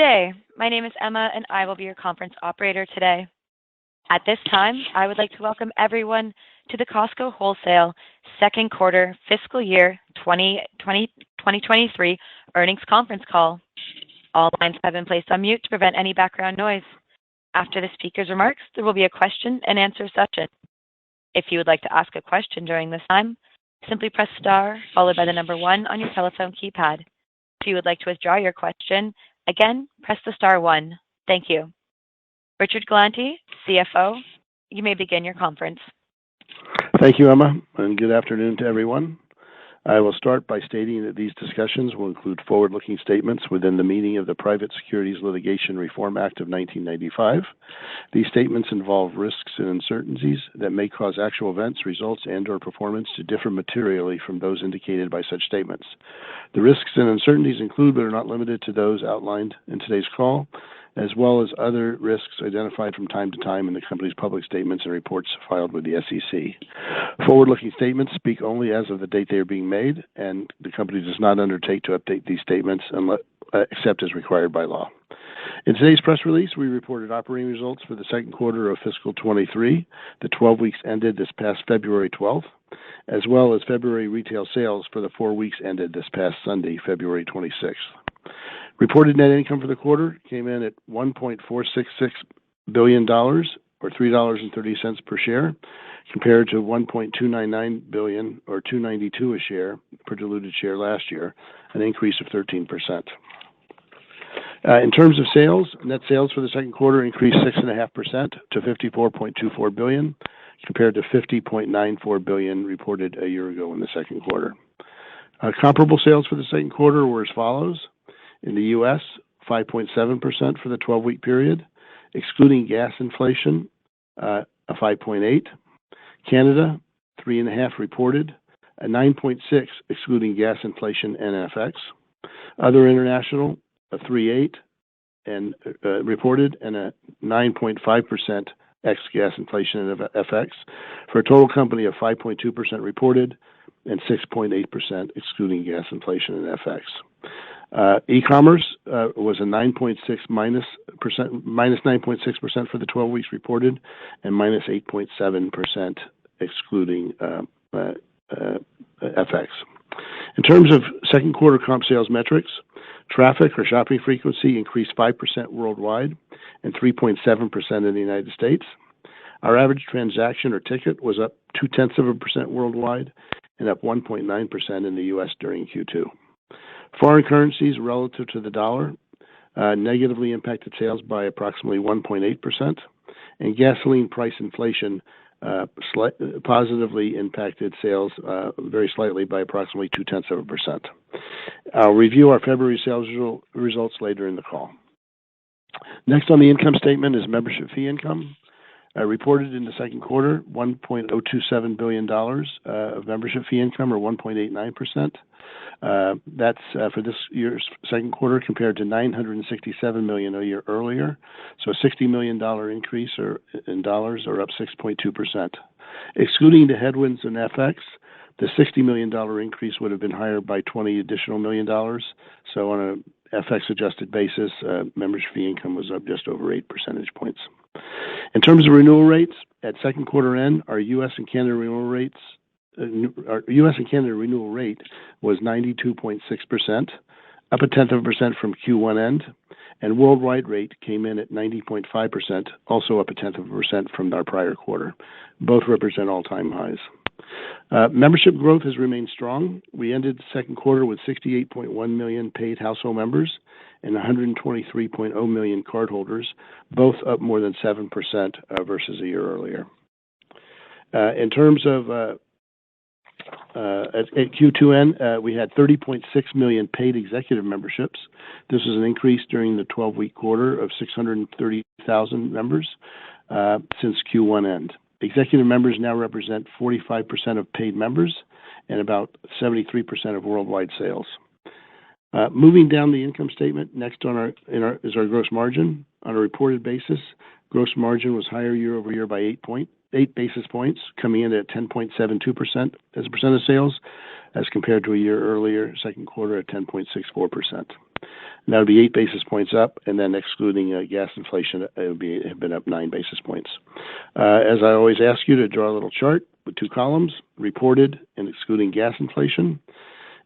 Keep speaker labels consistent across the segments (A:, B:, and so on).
A: day. My name is Emma, and I will be your conference operator today. At this time, I would like to welcome everyone to the Costco Wholesale second quarter fiscal year 2023 earnings conference call. All lines have been placed on mute to prevent any background noise. After the speaker's remarks, there will be a question and answer session. If you would like to ask a question during this time, simply press star followed by the number 1 on your telephone keypad. If you would like to withdraw your question, again, press the star 1. Thank you. Richard Galanti, CFO, you may begin your conference.
B: Thank you, Emma, and good afternoon to everyone. I will start by stating that these discussions will include forward-looking statements within the meaning of the Private Securities Litigation Reform Act of 1995. These statements involve risks and uncertainties that may cause actual events, results, and/or performance to differ materially from those indicated by such statements. The risks and uncertainties include, but are not limited to, those outlined in today's call, as well as other risks identified from time to time in the company's public statements and reports filed with the SEC. Forward-looking statements speak only as of the date they are being made, and the company does not undertake to update these statements except as required by law. In today's press release, we reported operating results for the second quarter of fiscal 23, the 12 weeks ended this past February 12th, as well as February retail sales for the 4 weeks ended this past Sunday, February 26th. Reported net income for the quarter came in at $1.466 billion, or $3.30 per share, compared to $1.299 billion, or $2.92 a share per diluted share last year, an increase of 13%. In terms of sales, net sales for the second quarter increased 6.5% to $54.24 billion, compared to $50.94 billion reported a year ago in the second quarter. Comparable sales for the second quarter were as follows. In the U.S., 5.7% for the 12-week period, excluding gas inflation, a 5.8. Canada, 3.5 reported, a 9.6 excluding gas inflation and FX. Other international, a 3.8 and reported, and a 9.5% ex gas inflation and FX, for a total company of 5.2% reported and 6.8% excluding gas inflation and FX. E-commerce was a 9.6 minus 9.6% for the 12 weeks reported, and minus 8.7% excluding FX. In terms of second quarter comp sales metrics, traffic or shopping frequency increased 5% worldwide and 3.7% in the United States. Our average transaction or ticket was up 0.2% worldwide and up 1.9% in the U.S. during Q2. Foreign currencies relative to the dollar negatively impacted sales by approximately 1.8%, and gasoline price inflation positively impacted sales very slightly by approximately 0.2%. I'll review our February sales results later in the call. Next on the income statement is membership fee income. Reported in the second quarter, $1.027 billion of membership fee income, or 1.89%. That's for this year's second quarter compared to $967 million a year earlier. So a $60 million increase in dollars, or up 6.2%. Excluding the headwinds in FX, the $60 million increase would have been higher by $20 additional million. So on a FX adjusted basis, membership fee income was up just over 8 percentage points. In terms of renewal rates, at second quarter end, our U.S. and Canada renewal rates, our U.S. and Canada renewal rate was 92.6%, up 0.1% from Q1 end, and worldwide rate came in at 90.5%, also up 0.1% from our prior quarter. Both represent all-time highs. Membership growth has remained strong. We ended the second quarter with 68.1 million paid household members and 123.0 million cardholders, both up more than 7% versus a year earlier. In terms of at Q2 end, we had 30.6 million paid executive memberships. This is an increase during the 12-week quarter of 630,000 members since Q1 end. Executive members now represent 45% of paid members and about 73% of worldwide sales. Moving down the income statement, next on is our gross margin. On a reported basis, gross margin was higher year over year by 8 basis points, coming in at 10.72% as a percent of sales, as compared to a year earlier, second quarter at 10.64%. And that would be 8 basis points up, and then excluding gas inflation, it would have been up 9 basis points. As I always ask you to draw a little chart with two columns, reported and excluding gas inflation,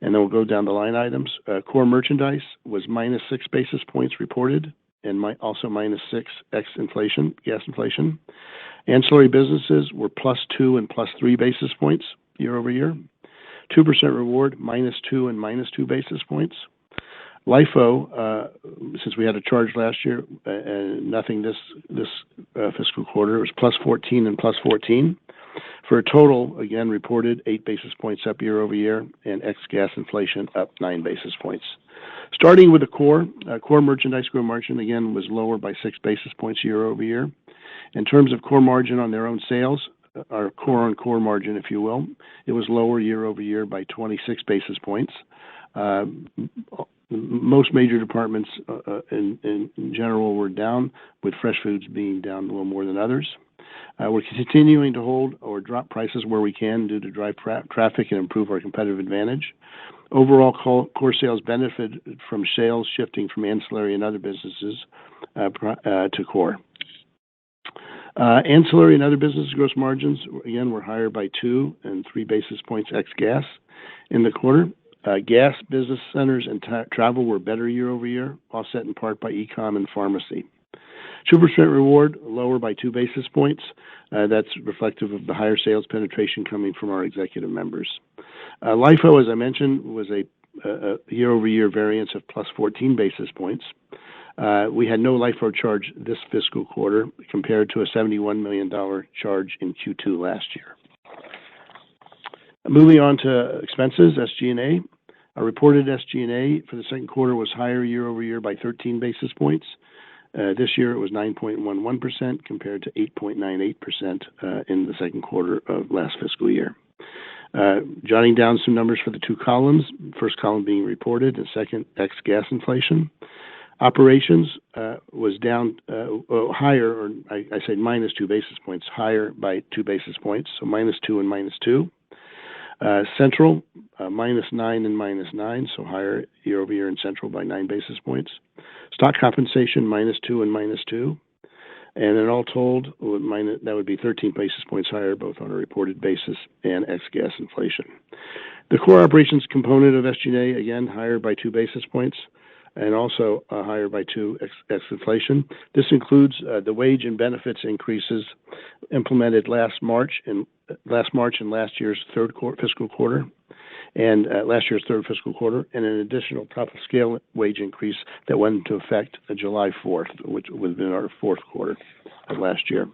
B: and then we'll go down the line items. Core merchandise was minus 6 basis points reported, and also minus 6 ex inflation, gas inflation. Ancillary businesses were plus 2 and plus 3 basis points year over year. 2% reward, minus 2 and minus 2 basis points. LIFO, since we had a charge last year and nothing this fiscal quarter, it was plus 14 and plus 14. For a total, again, reported 8 basis points up year over year, and ex-gas inflation up 9 basis points. Starting with the core merchandise gross margin, again, was lower by 6 basis points year over year. In terms of core margin on their own sales, our core-on-core margin, if you will, it was lower year over year by 26 basis points. Most major departments in general were down, with fresh foods being down a little more than others. We're continuing to hold or drop prices where we can to drive traffic and improve our competitive advantage. Overall, core sales benefited from sales shifting from ancillary and other businesses to core. Ancillary and other business gross margins, again, were higher by 2 and 3 basis points ex-gas in the quarter. Gas, business centers, and travel were better year over year, offset in part by e-com and pharmacy. 2% reward, lower by 2 basis points. That's reflective of the higher sales penetration coming from our executive members. LIFO, as I mentioned, was a year-over-year variance of plus 14 basis points. We had no LIFO charge this fiscal quarter compared to a $71 million charge in Q2 last year. Moving on to expenses, SG&A. Our reported SG&A for the second quarter was higher year over year by 13 basis points. This year it was 9.11% compared to 8.98% in the second quarter of last fiscal year. Jotting down some numbers for the two columns, first column being reported and second ex-gas inflation. Operations was down higher, or I said minus 2 basis points, higher by 2 basis points, so minus 2 and minus 2. Central, minus 9 and minus 9, so higher year over year in Central by 9 basis points. Stock compensation, minus 2 and minus 2. And then all told, that would be 13 basis points higher, both on a reported basis and ex-gas inflation. The core operations component of SG&A, again, higher by 2 basis points, and also higher by 2 ex-inflation. This includes the wage and benefits increases implemented last March and last year's third fiscal quarter, and last year's third fiscal quarter, and an additional top-of-scale wage increase that went into effect July 4th, which would have been our fourth quarter of last year.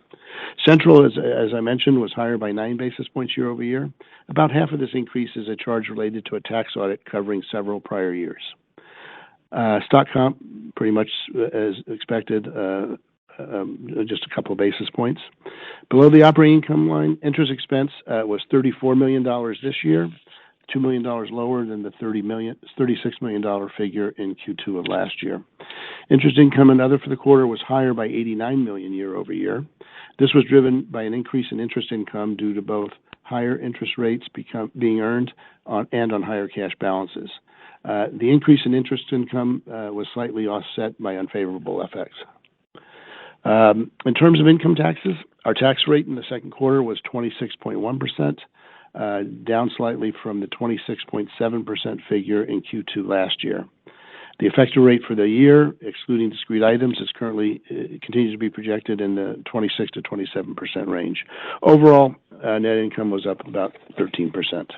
B: Central, as I mentioned, was higher by 9 basis points year over year. About half of this increase is a charge related to a tax audit covering several prior years. Stock comp, pretty much as expected, just a couple of basis points. Below the operating income line, interest expense was $34 million this year, $2 million lower than the $36 million figure in Q2 of last year. Interest income and other for the quarter was higher by $89 million year over year. This was driven by an increase in interest income due to both higher interest rates being earned on higher cash balances. The increase in interest income was slightly offset by unfavorable FX. In terms of income taxes, our tax rate in the second quarter was 26.1%, down slightly from the 26.7% figure in Q2 last year. The effective rate for the year, excluding discrete items, continues to be projected in the 26 to 27% range. Overall, net income was up about 13%.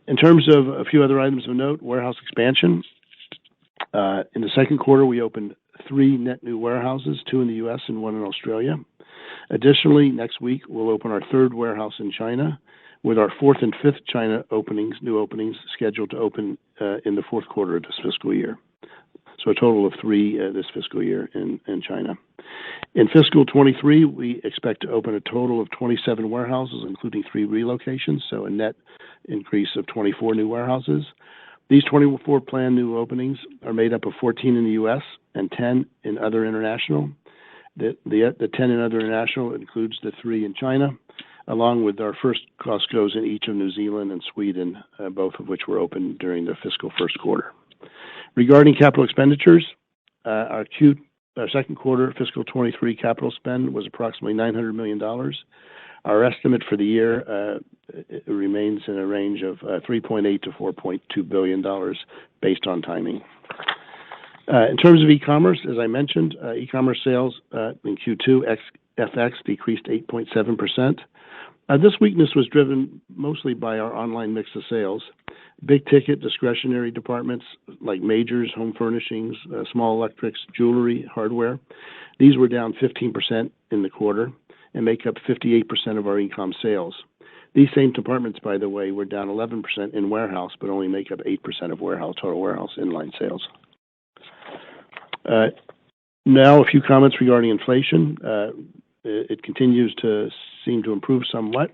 B: In terms of a few other items of note, warehouse expansion. In the second quarter, we opened 3 net new warehouses, 2 in the U.S. and 1 in Australia. Additionally, next week, we'll open our 3rd warehouse in China, with our 4th and 5th China new openings scheduled to open in the fourth quarter of this fiscal year. So a total of 3 this fiscal year in China. In fiscal 23, we expect to open a total of 27 warehouses, including 3 relocations, so a net increase of 24 new warehouses. These 24 planned new openings are made up of 14 in the U.S. and 10 in other international. The 10 in other international includes the 3 in China, along with our first Costco's in each of New Zealand and Sweden, both of which were opened during the fiscal first quarter. Regarding capital expenditures, our second quarter fiscal 23 capital spend was approximately $900 million. Our estimate for the year it remains in a range of $3.8 to $4.2 billion based on timing. In terms of e-commerce, as I mentioned, e-commerce sales in Q2 FX decreased 8.7%. This weakness was driven mostly by our online mix of sales. Big ticket discretionary departments like majors, home furnishings, small electrics, jewelry, hardware. These were down 15% in the quarter and make up 58% of our e-com sales. These same departments, by the way, were down 11% in warehouse, but only make up 8% of total warehouse inline sales. Now a few comments regarding inflation. It continues to seem to improve somewhat.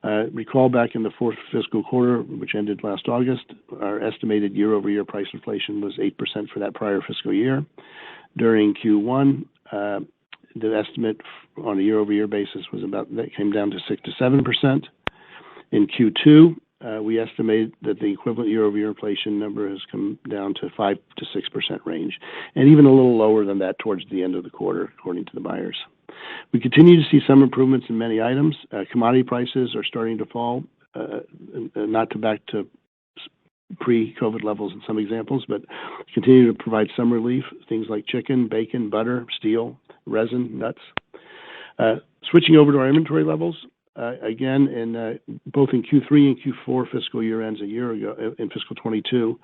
B: Recall back in the fourth fiscal quarter, which ended last August, our estimated year-over-year price inflation was 8% for that prior fiscal year. During Q1, the estimate on a year-over-year basis was that came down to 6 to 7%. In Q2, we estimate that the equivalent year-over-year inflation number has come down to 5 to 6% range, and even a little lower than that towards the end of the quarter, according to the buyers. We continue to see some improvements in many items. Commodity prices are starting to fall, not back to pre-COVID levels in some examples, but continue to provide some relief. Things like chicken, bacon, butter, steel, resin, nuts. Switching over to our inventory levels, again, both in Q3 and Q4 fiscal year ends a year ago, in fiscal 22,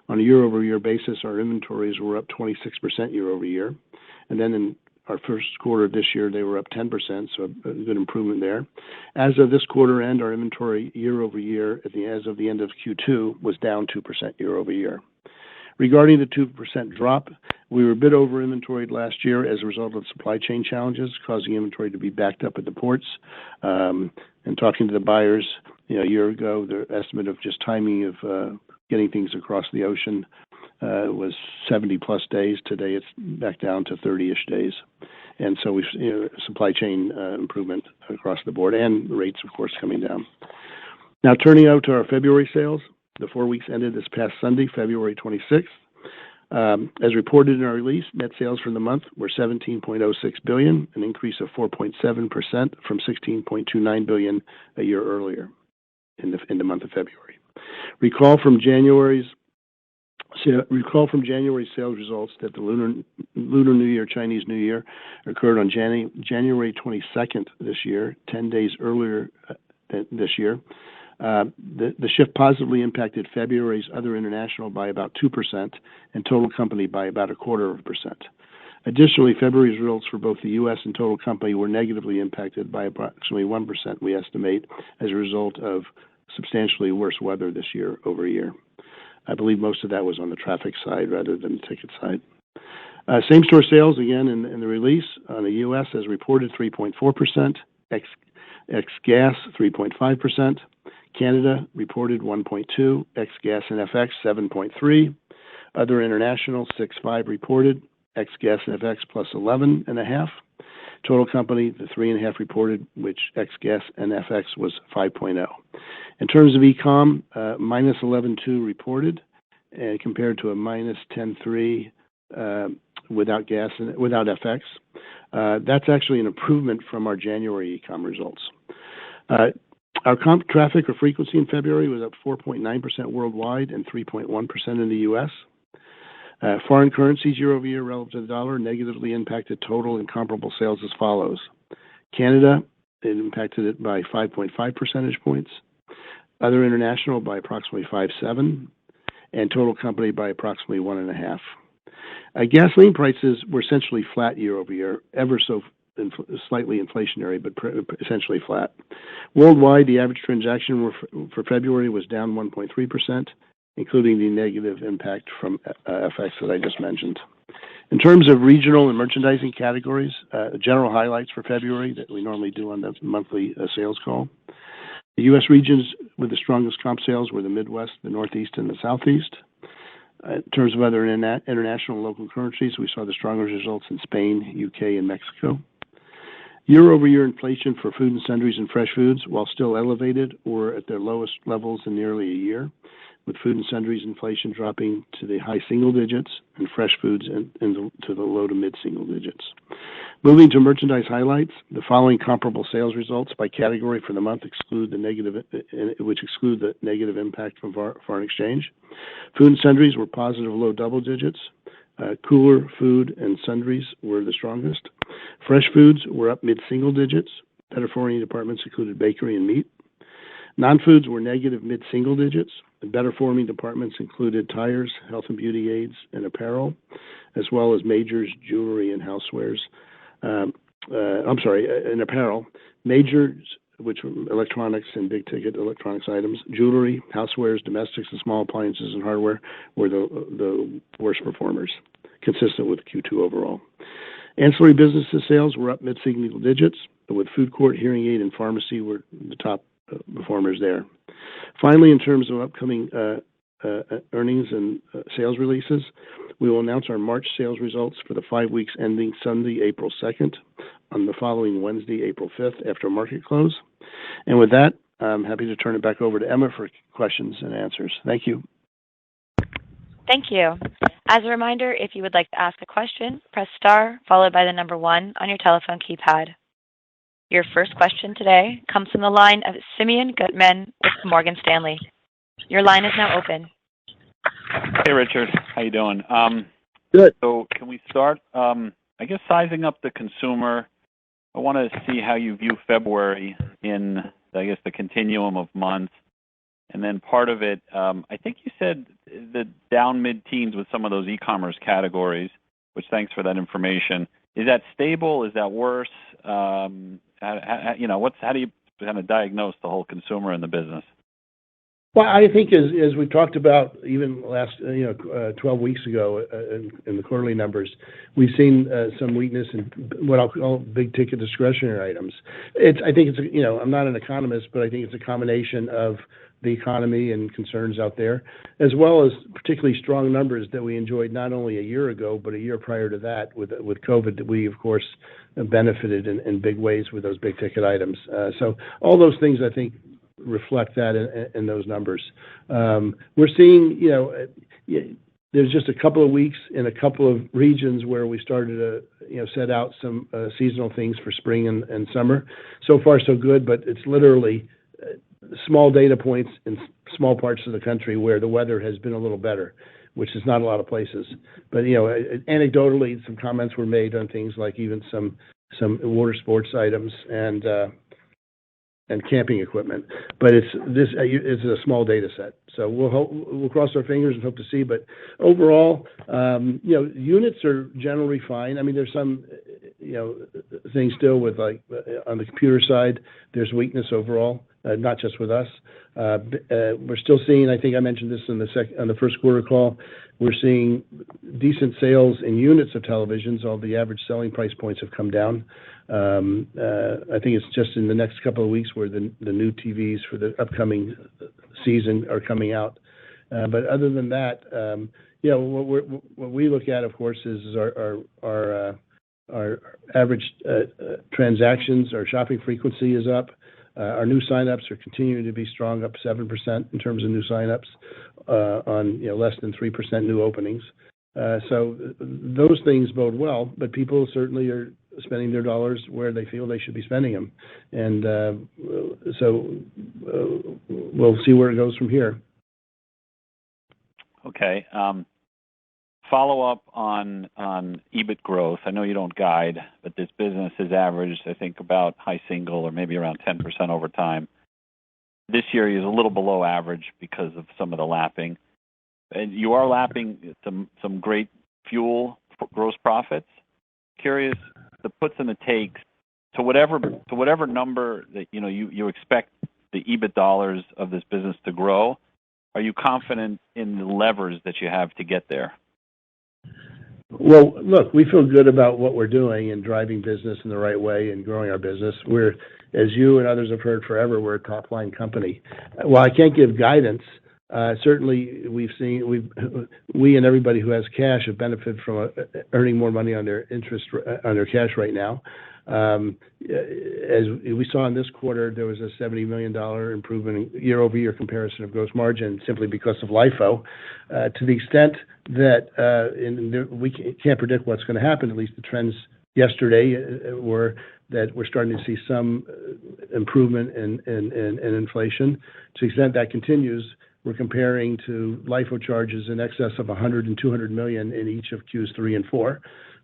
B: on a year-over-year basis, our inventories were up 26% year-over-year. And then in our first quarter of this year, they were up 10%, so a good improvement there. As of this quarter end, our inventory year-over-year, as of the end of Q2, was down 2% year-over-year. Regarding the 2% drop, we were a bit over inventoried last year as a result of supply chain challenges, causing inventory to be backed up at the ports. And talking to the buyers, a year ago, their estimate of just timing of getting things across the ocean was 70 plus days. Today, it's back down to 30-ish days. And so we've supply chain improvement across the board, and rates, of course, coming down. Now, turning out to our February sales, the 4 weeks ended this past Sunday, February 26th. As reported in our release, net sales for the month were $17.06 billion, an increase of 4.7% from $16.29 billion a year earlier in the month of February. Recall from January's sales results that the Lunar New Year, Chinese New Year, occurred on January 22nd this year, 10 days earlier this year. The shift positively impacted February's other international by about 2% and total company by about 0.25%. Additionally, February's results for both the U.S. and total company were negatively impacted by approximately 1%, we estimate, as a result of substantially worse weather this year over year. I believe most of that was on the traffic side rather than the ticket side. Same-store sales, again, in the release on the U.S. as reported 3.4%, ex-gas 3.5%. Canada reported 1.2, ex-gas and FX 7.3. Other international 6.5 reported, ex-gas and FX plus 11.5. Total company the 3.5 reported, which ex-gas and FX was 5.0. In terms of e-com, minus 11.2 reported, compared to a minus 10.3 without gas and without FX. That's actually an improvement from our January e-com results. Our comp traffic or frequency in February was up 4.9% worldwide and 3.1% in the U.S. Foreign currencies year-over-year relative to the dollar negatively impacted total and comparable sales as follows. Canada, it impacted it by 5.5 percentage points. Other international by approximately 5.7, and total company by approximately 1.5. Gasoline prices were essentially flat year-over-year, ever so slightly inflationary, but essentially flat. Worldwide, the average transaction for February was down 1.3%, including the negative impact from FX that I just mentioned. In terms of regional and merchandising categories, general highlights for February that we normally do on the monthly sales call. The U.S. regions with the strongest comp sales were the Midwest, the Northeast, and the Southeast. In terms of other international and local currencies, we saw the strongest results in Spain, UK, and Mexico. Year-over-year inflation for food and sundries and fresh foods, while still elevated, were at their lowest levels in nearly a year. with food and sundries inflation dropping to the high single digits and fresh foods to the low to mid single digits. Moving to merchandise highlights, the following comparable sales results by category for the month exclude the negative impact from foreign exchange. Food and sundries were positive low double digits. Cooler food and sundries were the strongest. Fresh foods were up mid-single digits. Better performing departments included bakery and meat. Non-foods were negative mid-single digits. The better performing departments included tires, health and beauty aids, and apparel, as well as majors, jewelry, and housewares. In apparel, majors, which were electronics and big-ticket electronics items, jewelry, housewares, domestics, and small appliances and hardware were the worst performers, consistent with Q2 overall. Ancillary businesses sales were up mid-single digits, with food court, hearing aid, and pharmacy were the top performers there. Finally, in terms of upcoming earnings and sales releases, we will announce our March sales results for the 5 weeks ending Sunday, April 2nd, on the following Wednesday, April 5th, after market close. And with that, I'm happy to turn it back over to Emma for questions and answers. Thank you.
A: Thank you. As a reminder, if you would like to ask a question, press star followed by the number 1 on your telephone keypad. Your first question today comes from the line of Simeon Gutman with Morgan Stanley. Your line is now open.
C: Hey, Richard. How you doing?
B: Good.
C: So can we start, I guess, sizing up the consumer? I want to see how you view February in, I guess, the continuum of months. And then part of it, I think you said the down mid-teens with some of those e-commerce categories, which thanks for that information. Is that stable? Is that worse? How do you kind of diagnose the whole consumer in the business?
B: Well, I think as we talked about even last 12 weeks ago in the quarterly numbers, we've seen some weakness in what I'll call big ticket discretionary items. I think it's I'm not an economist, but I think it's a combination of the economy and concerns out there, as well as particularly strong numbers that we enjoyed not only a year ago, but a year prior to that with COVID, that we, of course, benefited in big ways with those big ticket items. So all those things, I think, reflect that in those numbers. We're seeing, there's just a couple of weeks in a couple of regions where we started to, set out some seasonal things for spring and summer. So far, so good, but it's literally small data points in small parts of the country where the weather has been a little better, which is not a lot of places. But, anecdotally, some comments were made on things like even some water sports items and camping equipment, but it's a small data set. So we'll cross our fingers and hope to see. But overall, units are generally fine. I mean, there's some, things still with like on the computer side, there's weakness overall, not just with us. We're still seeing. I think I mentioned this on the first quarter call. We're seeing decent sales in units of televisions. All the average selling price points have come down. I think it's just in the next couple of weeks where the new TVs for the upcoming season are coming out. But other than that, what we look at, of course, is our average transactions. Our shopping frequency is up. Our new signups are continuing to be strong, up 7% in terms of new signups on less than 3% new openings. So those things bode well, but people certainly are spending their dollars where they feel they should be spending them, and so we'll see where it goes from here.
C: Okay. Follow up on EBIT growth. I know you don't guide, but this business has averaged, I think, about high single or maybe around 10% over time. This year is a little below average because of some of the lapping. And you are lapping some great fuel gross profits. Curious the puts and the takes to whatever number that you expect the EBIT dollars of this business to grow. Are you confident in the levers that you have to get there?
B: Well, look, we feel good about what we're doing and driving business in the right way and growing our business. We're, as you and others have heard forever, we're a top-line company. While I can't give guidance, certainly we and everybody who has cash have benefited from earning more money on their interest on their cash right now. As we saw in this quarter, there was a $70 million improvement in year-over-year comparison of gross margin simply because of LIFO. To the extent that we can't predict what's going to happen, at least the trends yesterday were that we're starting to see some improvement in inflation. To the extent that continues, we're comparing to LIFO charges in excess of 100 and 200 million in each of Qs 3 and 4.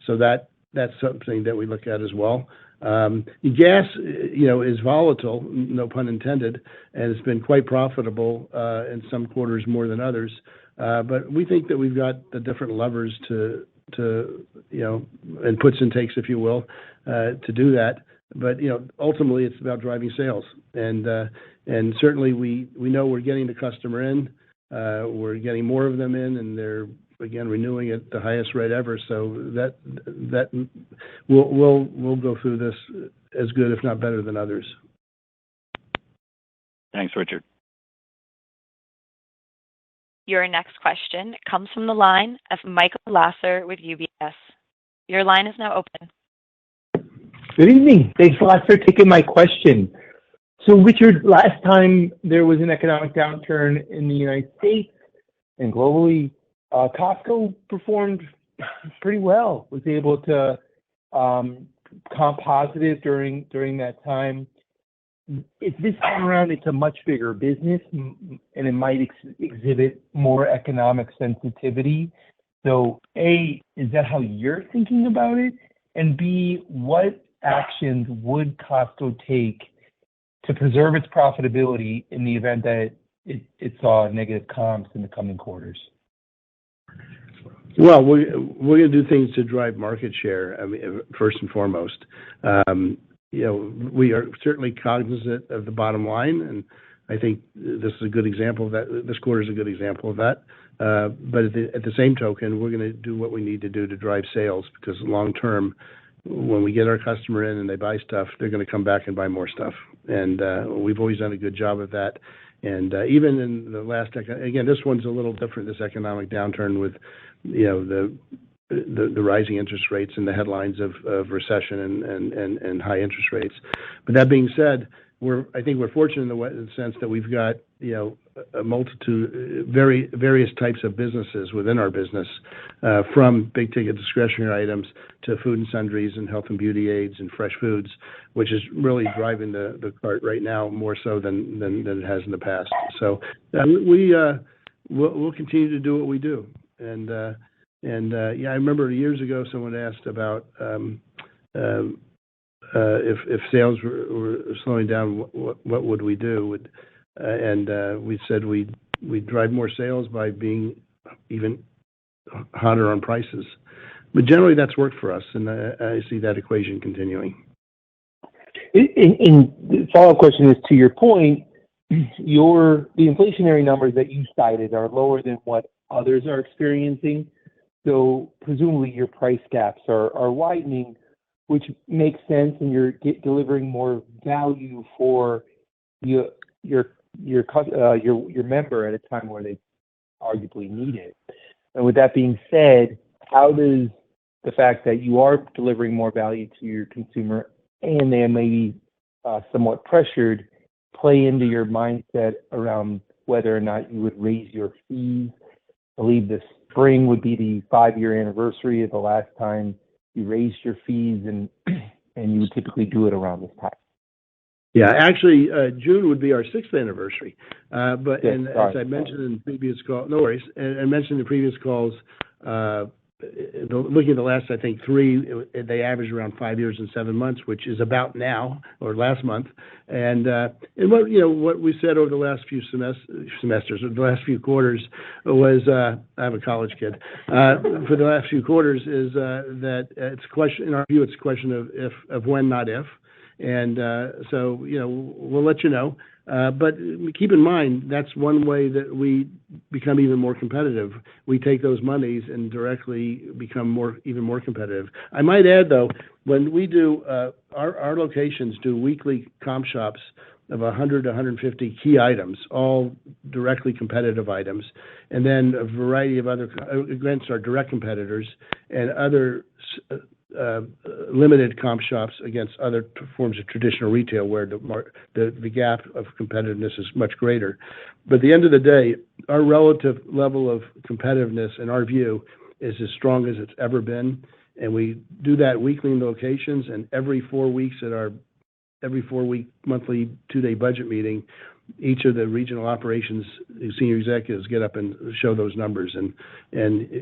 B: So that's something that we look at as well. Gas, is volatile, no pun intended, and it's been quite profitable in some quarters more than others. But we think that we've got the different levers to and puts and takes, if you will, to do that. But ultimately, it's about driving sales, and certainly we know we're getting the customer in, we're getting more of them in, and they're again renewing at the highest rate ever. So that we'll go through this as good, if not better, than others.
C: Thanks, Richard.
A: Your next question comes from the line of Michael Lasser with UBS. Your line is now open.
D: Good evening. Thanks a lot for taking my question. So, Richard, last time there was an economic downturn in the United States and globally, Costco performed pretty well, was able to comp positive during that time. If this time around, it's a much bigger business and it might exhibit more economic sensitivity. So, A, is that how you're thinking about it? And B, what actions would Costco take to preserve its profitability in the event that it saw negative comps in the coming quarters?
B: Well, we're going to do things to drive market share. I mean, first and foremost, we are certainly cognizant of the bottom line, and I think this is a good example of that. This quarter is a good example of that. But at the same token, we're going to do what we need to do to drive sales, because long term, when we get our customer in and they buy stuff, they're going to come back and buy more stuff. And we've always done a good job of that. And even in the last, again, this one's a little different, this economic downturn with, the rising interest rates and the headlines of recession and high interest rates. But that being said, I think we're fortunate in the sense that we've got, a multitude, various types of businesses within our business, from big ticket discretionary items to food and sundries and health and beauty aids and fresh foods, which is really driving the cart right now more so than it has in the past. So we'll continue to do what we do. And I remember years ago someone asked about if sales were slowing down, what would we do? And we said we'd drive more sales by being even hotter on prices. But generally, that's worked for us, and I see that equation continuing.
D: And the follow-up question is, to your point, the inflationary numbers that you cited are lower than what others are experiencing. So presumably your price gaps are widening, which makes sense, and you're delivering more value for your member at a time where they arguably need it. And with that being said, how does the fact that you are delivering more value to your consumer and they may be somewhat pressured play into your mindset around whether or not you would raise your fees? I believe this spring would be the 5-year anniversary of the last time you raised your fees, and you would typically do it around this time.
B: Yeah, actually, June would be our 6th anniversary. But
D: yes,
B: as I mentioned in previous calls, no worries. And I mentioned in previous calls, looking at the last, I think 3, they averaged around 5 years and 7 months, which is about now or last month. And what we said over the last few semesters or the last few quarters was, I'm a college kid. For the last few quarters is that it's a question, in our view, it's a question of when, not if. And so we'll let you know. But keep in mind, that's one way that we become even more competitive. We take those monies and directly become even more competitive. I might add, though, when we do, our locations do weekly comp shops of 100 to 150 key items, all directly competitive items, and then a variety of other against our direct competitors and other limited comp shops against other forms of traditional retail where the gap of competitiveness is much greater. But at the end of the day, our relative level of competitiveness, in our view, is as strong as it's ever been. And we do that weekly in locations, and every 4 weeks at our every 4-week monthly 2-day budget meeting, each of the regional operations senior executives get up and show those numbers. And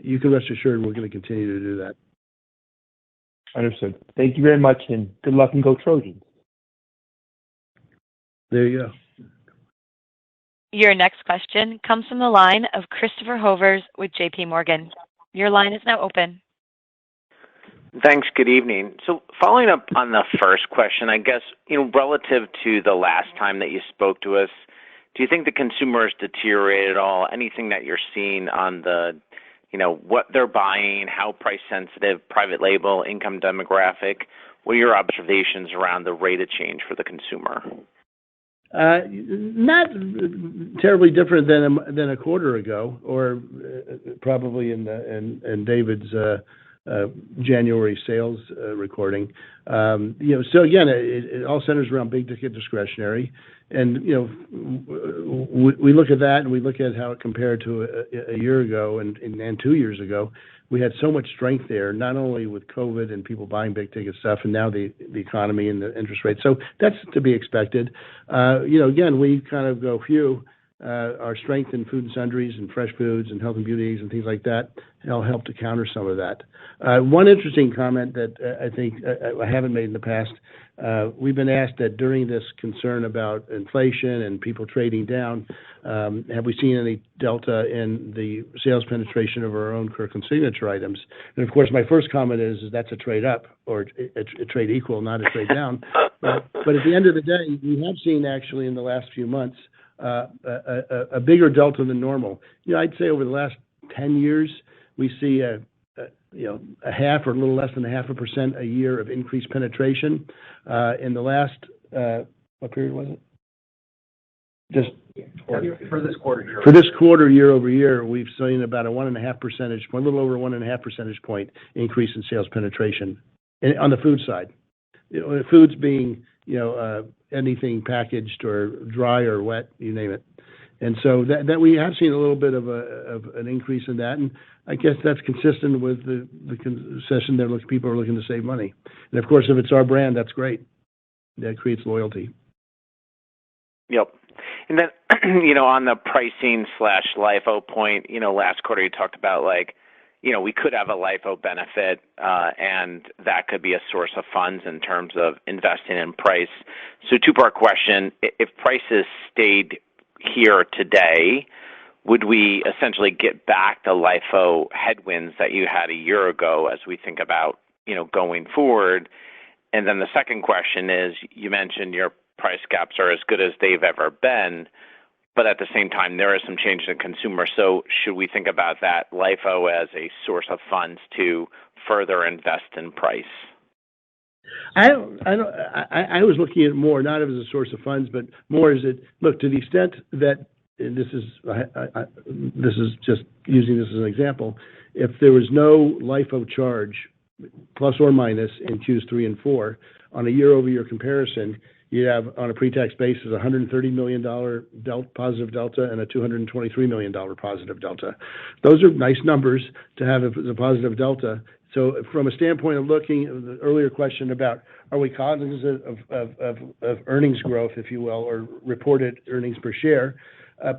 B: you can rest assured we're going to continue to do that.
D: Understood. Thank you very much, and good luck and go Trojans.
B: There you go.
A: Your next question comes from the line of Christopher Hovers with JP Morgan. Your line is now open.
E: Thanks. Good evening. So following up on the first question, I guess, relative to the last time that you spoke to us, do you think the consumer has deteriorated at all? Anything that you're seeing on the, what they're buying, how price sensitive, private label, income demographic? What are your observations around the rate of change for the consumer?
B: Not terribly different than a quarter ago, or probably in David's January sales recording. So again, it all centers around big ticket discretionary, and we look at that and we look at how it compared to a year ago and 2 years ago. We had so much strength there, not only with COVID and people buying big ticket stuff, and now the economy and the interest rate. So that's to be expected. Again, we kind of go our strength in food and sundries and fresh foods and health and beauty and things like that, it'll help to counter some of that. One interesting comment that I think I haven't made in the past, we've been asked that during this concern about inflation and people trading down, have we seen any delta in the sales penetration of our own Kirkland Signature items? And of course, my first comment is that's a trade up or a trade equal, not a trade down. But at the end of the day, we have seen actually in the last few months a bigger delta than normal. I'd say over the last 10 years, we see a half or a little less than 0.5% a year of increased penetration. In the last, what period was it?
F: For this quarter.
B: For this quarter, year over year, we've seen about a 1.5 percentage point, a little over 1.5 percentage point increase in sales penetration on the food side. Foods being, anything packaged or dry or wet, you name it. And so that we have seen a little bit of an increase in that, and I guess that's consistent with the concession that people are looking to save money. And of course, if it's our brand, that's great. That creates loyalty.
E: Yep. And then, on the pricing / LIFO point, last quarter you talked about we could have a LIFO benefit, and that could be a source of funds in terms of investing in price. So 2-part question: if prices stayed here today, would we essentially get back the LIFO headwinds that you had a year ago as we think about, going forward? And then the second question is, you mentioned your price gaps are as good as they've ever been, but at the same time, there is some change in consumer. So should we think about that LIFO as a source of funds to further invest in price?
B: I was looking at it more not as a source of funds, but more as look, to the extent that this is just using this as an example. If there was no LIFO charge, plus or minus, in Q3 and 4 on a year-over-year comparison, you have on a pre-tax basis $130 million positive delta and a $223 million positive delta. Those are nice numbers to have as a positive delta. So from a standpoint of looking at the earlier question about are we cognizant of earnings growth, if you will, or reported earnings per share,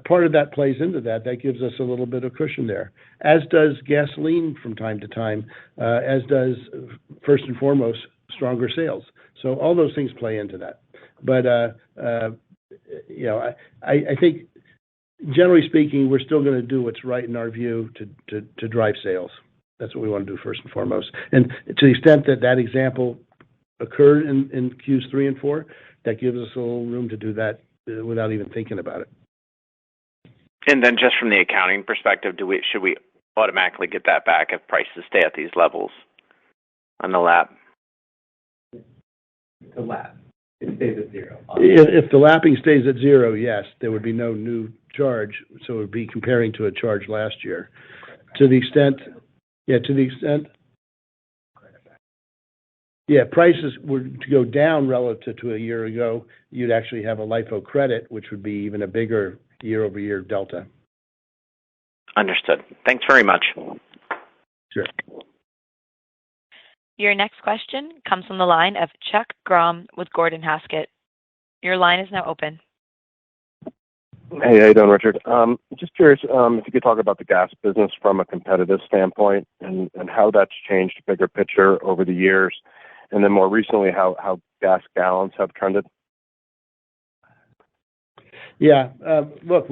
B: part of that plays into that. That gives us a little bit of cushion there, as does gasoline from time to time, as does, first and foremost, stronger sales. So all those things play into that. But, I think, generally speaking, we're still going to do what's right in our view to drive sales. That's what we want to do first and foremost. And to the extent that example occurred in Q3 and 4, that gives us a little room to do that without even thinking about it.
E: And then just from the accounting perspective, should we automatically get that back if prices stay at these levels on the lap?
F: The lap. It stays at zero.
B: If the lapping stays at zero, yes, there would be no new charge. So it would be comparing to a charge last year. To the extent, If prices were to go down relative to a year ago, you'd actually have a LIFO credit, which would be even a bigger year-over-year delta.
E: Understood. Thanks very much.
B: Sure.
A: Your next question comes from the line of Chuck Grom with Gordon Haskett. Your line is now open.
G: Hey, how you doing, Richard? Just curious if you could talk about the gas business from a competitive standpoint and how that's changed bigger picture over the years, and then more recently how gas gallons have trended.
B: Yeah. Look,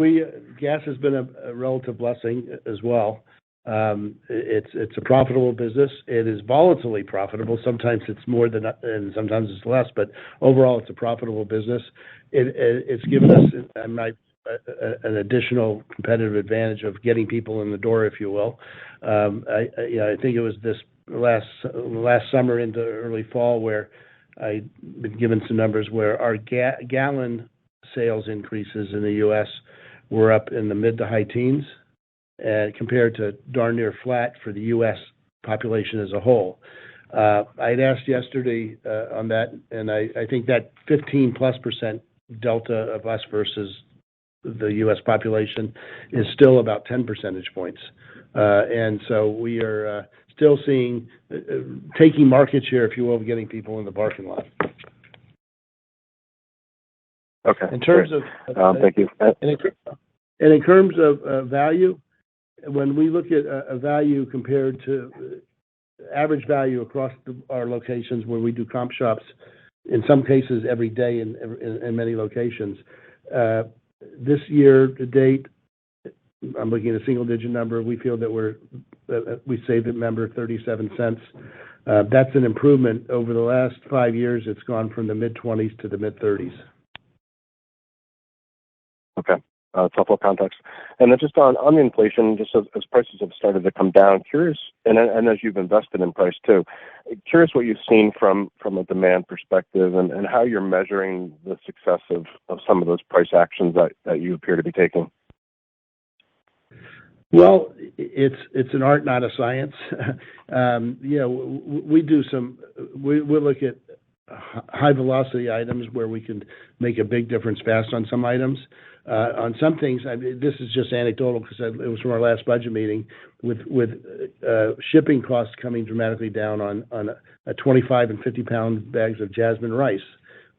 B: gas has been a relative blessing as well. It's a profitable business. It is volatilely profitable. Sometimes it's more than, and sometimes it's less, but overall, it's a profitable business. It's given us an additional competitive advantage of getting people in the door, if you will. I think it was this last summer into early fall where I'd been given some numbers where our gallon sales increases in the U.S. were up in the mid to high teens, compared to darn near flat for the U.S. population as a whole. I'd asked yesterday on that, and I think that 15+% delta of us versus the U.S. population is still about 10 percentage points. And so we are still taking market share, if you will, of getting people in the parking lot.
G: Okay.
B: In terms of
G: thank you.
B: In terms of value, when we look at a value compared to average value across our locations where we do comp shops, in some cases every day in many locations, this year to date, I'm looking at a single-digit number. We feel that we saved a member 37 cents. That's an improvement over the last 5 years. It's gone from the mid-20s to the mid-30s.
G: Okay. Helpful context. And then just on the inflation, just as prices have started to come down, curious, and as you've invested in price too, curious what you've seen from a demand perspective and how you're measuring the success of some of those price actions that you appear to be taking.
B: Well, it's an art, not a science. We look at high velocity items where we can make a big difference fast on some items. On some things, this is just anecdotal because it was from our last budget meeting, with shipping costs coming dramatically down on a 25 and 50 pound bags of jasmine rice.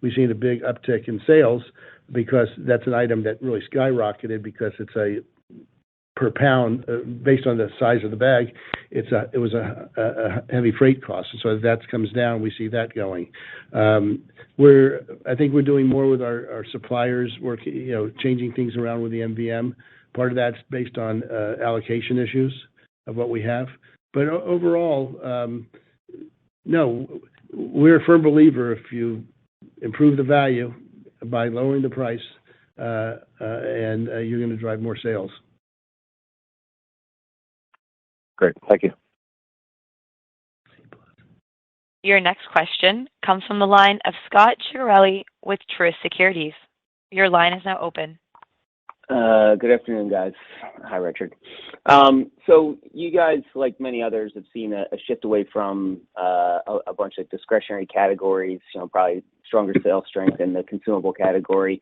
B: We've seen a big uptick in sales because that's an item that really skyrocketed because it's a per pound based on the size of the bag. It was a heavy freight cost, and so as that comes down, we see that going. I think we're doing more with our suppliers, changing things around with the MVM. Part of that's based on allocation issues of what we have. But overall, no, we're a firm believer if you improve the value by lowering the price, and you're going to drive more sales.
G: Great. Thank you.
A: Your next question comes from the line of Scott Ciccarelli with Truist Securities. Your line is now open.
H: Good afternoon, guys. Hi, Richard. So you guys, like many others, have seen a shift away from a bunch of discretionary categories, probably stronger sales strength in the consumable category.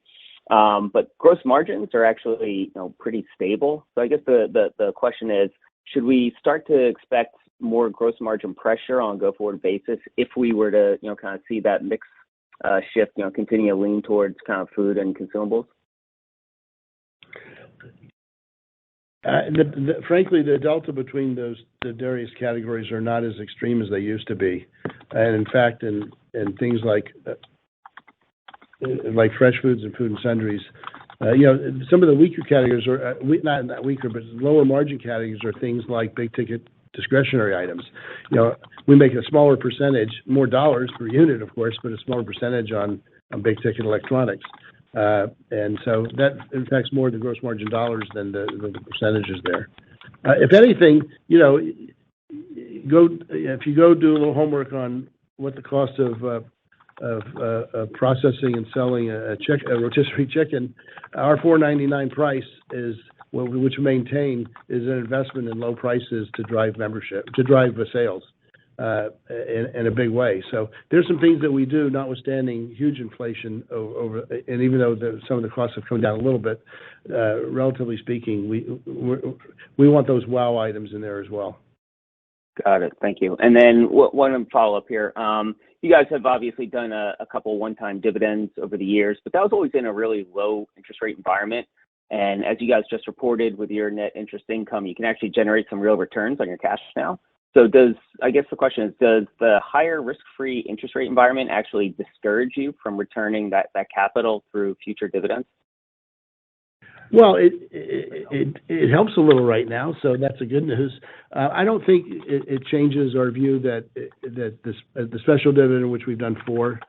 H: But gross margins are actually, pretty stable. So I guess the question is, should we start to expect more gross margin pressure on a go-forward basis if we were to, kind of see that mix shift, continue to lean towards kind of food and consumables?
B: Frankly, the delta between the various categories are not as extreme as they used to be. And in fact, in things like fresh foods and food and sundries, some of the weaker categories are not that weaker, but lower margin categories are things like big ticket discretionary items. We make a smaller percentage, more dollars per unit, of course, but a smaller percentage on big ticket electronics. And so that impacts more the gross margin dollars than the percentages there. If anything, if you go do a little homework on what the cost of processing and selling a rotisserie chicken, our $4.99 price is which we maintain is an investment in low prices to drive membership, to drive the sales. in a big way. So there's some things that we do, notwithstanding huge inflation over, and even though some of the costs have come down a little bit, relatively speaking, we want those wow items in there as well.
H: Got it. Thank you. And then one follow-up here. You guys have obviously done a couple one-time dividends over the years, but that was always in a really low interest rate environment. And as you guys just reported with your net interest income, you can actually generate some real returns on your cash now. So I guess the question is, does the higher risk-free interest rate environment actually discourage you from returning that capital through future dividends?
B: Well, it helps a little right now, so that's a good news. I don't think it changes our view that the special dividend, which we've done 4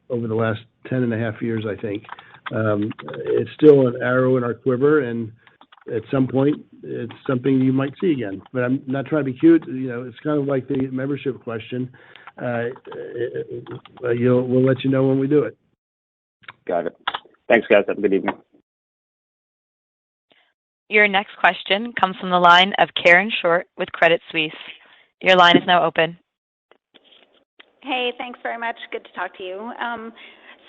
B: over the last 10 and a half years, I think, it's still an arrow in our quiver, and at some point, it's something you might see again. But I'm not trying to be cute. It's kind of like the membership question. We'll let you know when we do it.
H: Got it. Thanks, guys. Have a good evening.
A: Your next question comes from the line of Karen Short with Credit Suisse. Your line is now open.
I: Hey, thanks very much. Good to talk to you.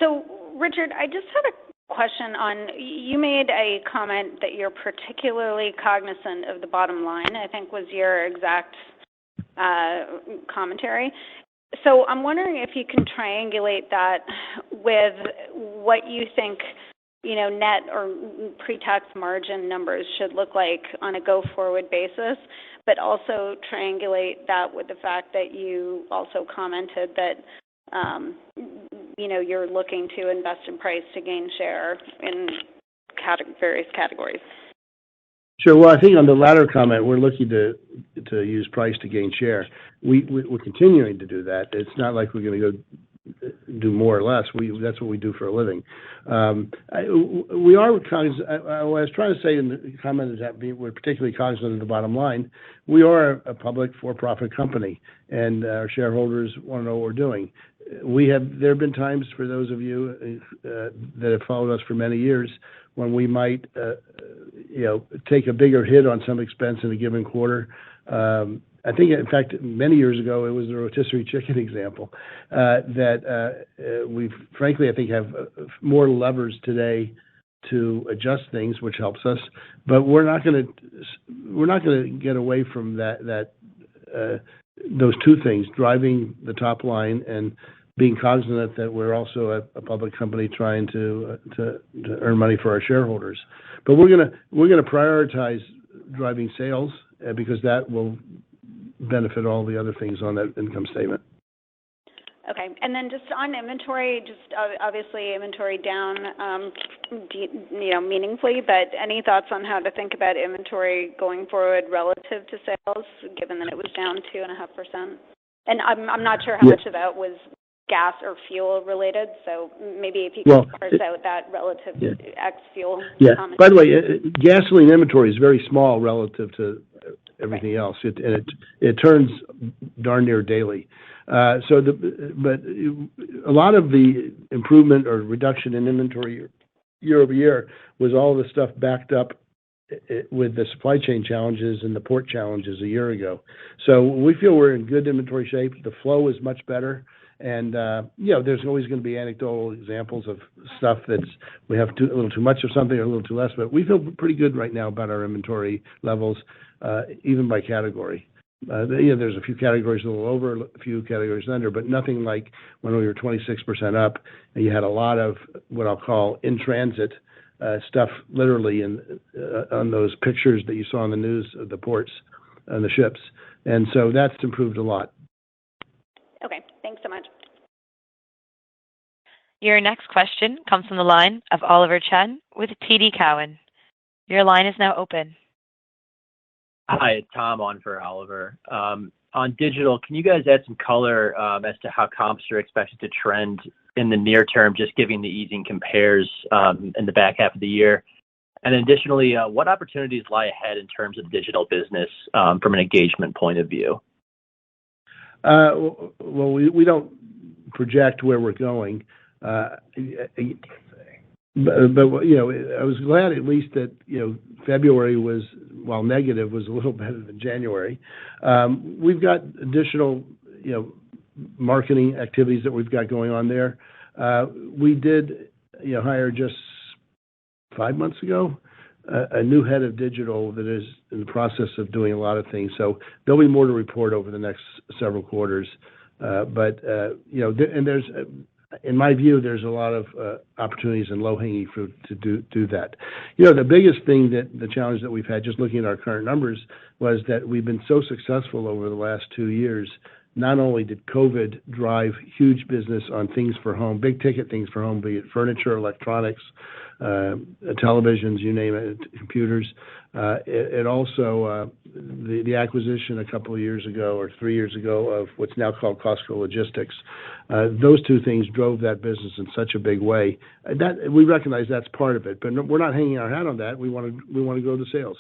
I: So, Richard, I just had a question on, you made a comment that you're particularly cognizant of the bottom line, I think was your exact commentary. So I'm wondering if you can triangulate that with what you think net or pre-tax margin numbers should look like on a go-forward basis, but also triangulate that with the fact that you also commented that, you're looking to invest in price to gain share in various categories.
B: Sure. Well, I think on the latter comment, we're looking to use price to gain share. We're continuing to do that. It's not like we're going to go do more or less. That's what we do for a living. We are cognizant. What I was trying to say in the comment is that we're particularly cognizant of the bottom line. We are a public for-profit company, and our shareholders want to know what we're doing. There have been times for those of you that have followed us for many years when we might take a bigger hit on some expense in a given quarter. I think, in fact, many years ago, it was the rotisserie chicken example that we, frankly, I think have more levers today to adjust things, which helps us. But we're not going to get away from those two things: driving the top line and being cognizant that we're also a public company trying to earn money for our shareholders. But we're going to prioritize driving sales because that will benefit all the other things on that income statement.
I: Okay, and then just on inventory, obviously inventory down, meaningfully. But any thoughts on how to think about inventory going forward relative to sales, given that it was down 2.5%? And I'm not sure how much of that was gas or fuel related. So maybe if you could parse out that relative to ex-fuel.
B: Yeah. By the way, gasoline inventory is very small relative to everything else. It turns darn near daily. But a lot of the improvement or reduction in inventory year over year was all the stuff backed up with the supply chain challenges and the port challenges a year ago. So we feel we're in good inventory shape. The flow is much better. And, there's always going to be anecdotal examples of stuff we have a little too much of something or a little too less, but we feel pretty good right now about our inventory levels, even by category. There's a few categories a little over, a few categories under, but nothing like when we were 26% up and you had a lot of what I'll call in-transit stuff literally on those pictures that you saw on the news of the ports and the ships. And so that's improved a lot.
I: Okay, thanks so much.
A: Your next question comes from the line of Oliver Chen with TD Cowen. Your line is now open.
J: Hi, it's Tom on for Oliver. On digital, can you guys add some color as to how comps are expected to trend in the near term, just giving the easing compares in the back half of the year? And additionally, what opportunities lie ahead in terms of digital business from an engagement point of view?
B: Well, we don't project where we're going, but I was glad at least that February was while negative, was a little better than January. We've got additional, marketing activities that we've got going on there. We did, hire just 5 months ago a new head of digital that is in the process of doing a lot of things. So there'll be more to report over the next several quarters. And there's, in my view, there's a lot of opportunities and low-hanging fruit to do that. The biggest thing the challenge that we've had, just looking at our current numbers, was that we've been so successful over the last 2 years. Not only did COVID drive huge business on things for home, big ticket things for home, be it furniture, electronics, televisions, you name it, computers. It also, the acquisition a couple of years ago or 3 years ago of what's now called Costco Logistics. Those two things drove that business in such a big way. That we recognize that's part of it, but we're not hanging our hat on that. We want to grow the sales.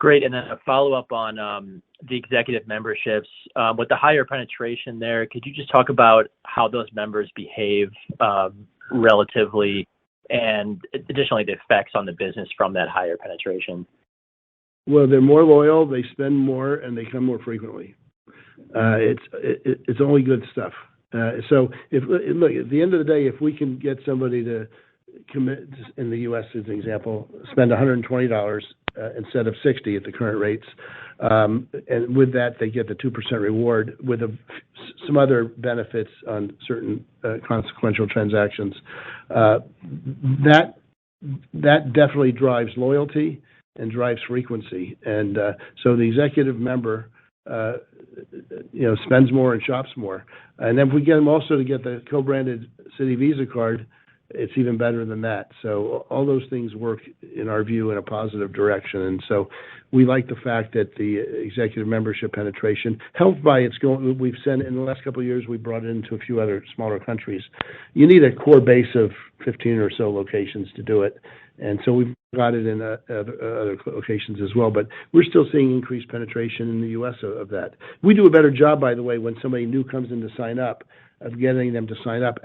J: Great. And then a follow-up on the executive memberships. With the higher penetration there, could you just talk about how those members behave relatively, and additionally the effects on the business from that higher penetration?
B: Well, they're more loyal, they spend more, and they come more frequently. It's only good stuff. So look, at the end of the day, if we can get somebody to commit, in the U.S. as an example, spend $120 instead of $60 at the current rates, and with that they get the 2% reward with some other benefits on certain consequential transactions. That definitely drives loyalty and drives frequency, and so the executive member spends more and shops more. And then if we get them also to get the co-branded Citi Visa card, it's even better than that. So all those things work, in our view, in a positive direction. And so we like the fact that the executive membership penetration, helped by we've sent in the last couple of years, we brought it into a few other smaller countries. You need a core base of 15 or so locations to do it. And so we've got it in other locations as well. But we're still seeing increased penetration in the U.S. of that. We do a better job, by the way, when somebody new comes in to sign up, of getting them to sign up.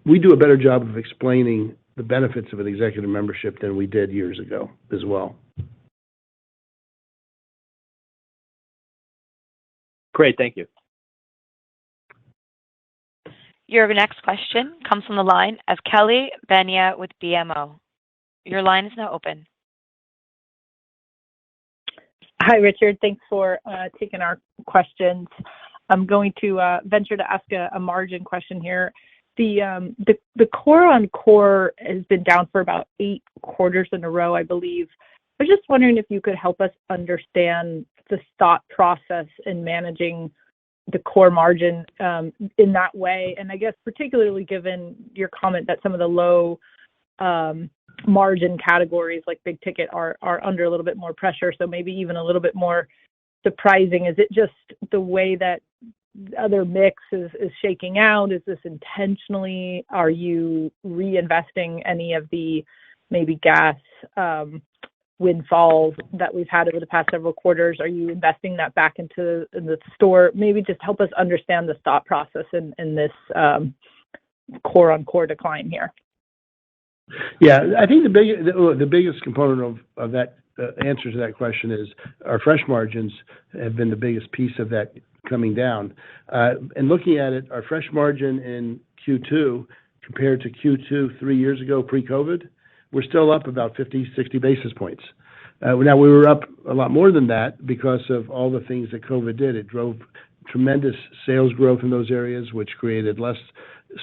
B: We do a better job of explaining the benefits of an executive membership than we did years ago as well.
J: Great, thank you.
A: Your next question comes from the line of Kelly Bania with BMO. Your line is now open.
K: Hi, Richard. Thanks for taking our questions. I'm going to venture to ask a margin question here. The core on core has been down for about 8 quarters in a row, I believe. I was just wondering if you could help us understand the thought process in managing the core margin in that way. And I guess particularly given your comment that some of the low margin categories like big ticket are under a little bit more pressure, so maybe even a little bit more surprising. Is it just the way that other mix is shaking out? Is this intentionally? Are you reinvesting any of the maybe gas windfalls that we've had over the past several quarters? Are you investing that back in the store? Maybe just help us understand the thought process in this core on core decline here.
B: Yeah, I think the biggest component of that answer to that question is our fresh margins have been the biggest piece of that coming down. And looking at it, our fresh margin in Q2 compared to Q2 3 years ago pre-COVID, we're still up about 50, 60 basis points. Now, we were up a lot more than that because of all the things that COVID did. It drove tremendous sales growth in those areas, which created less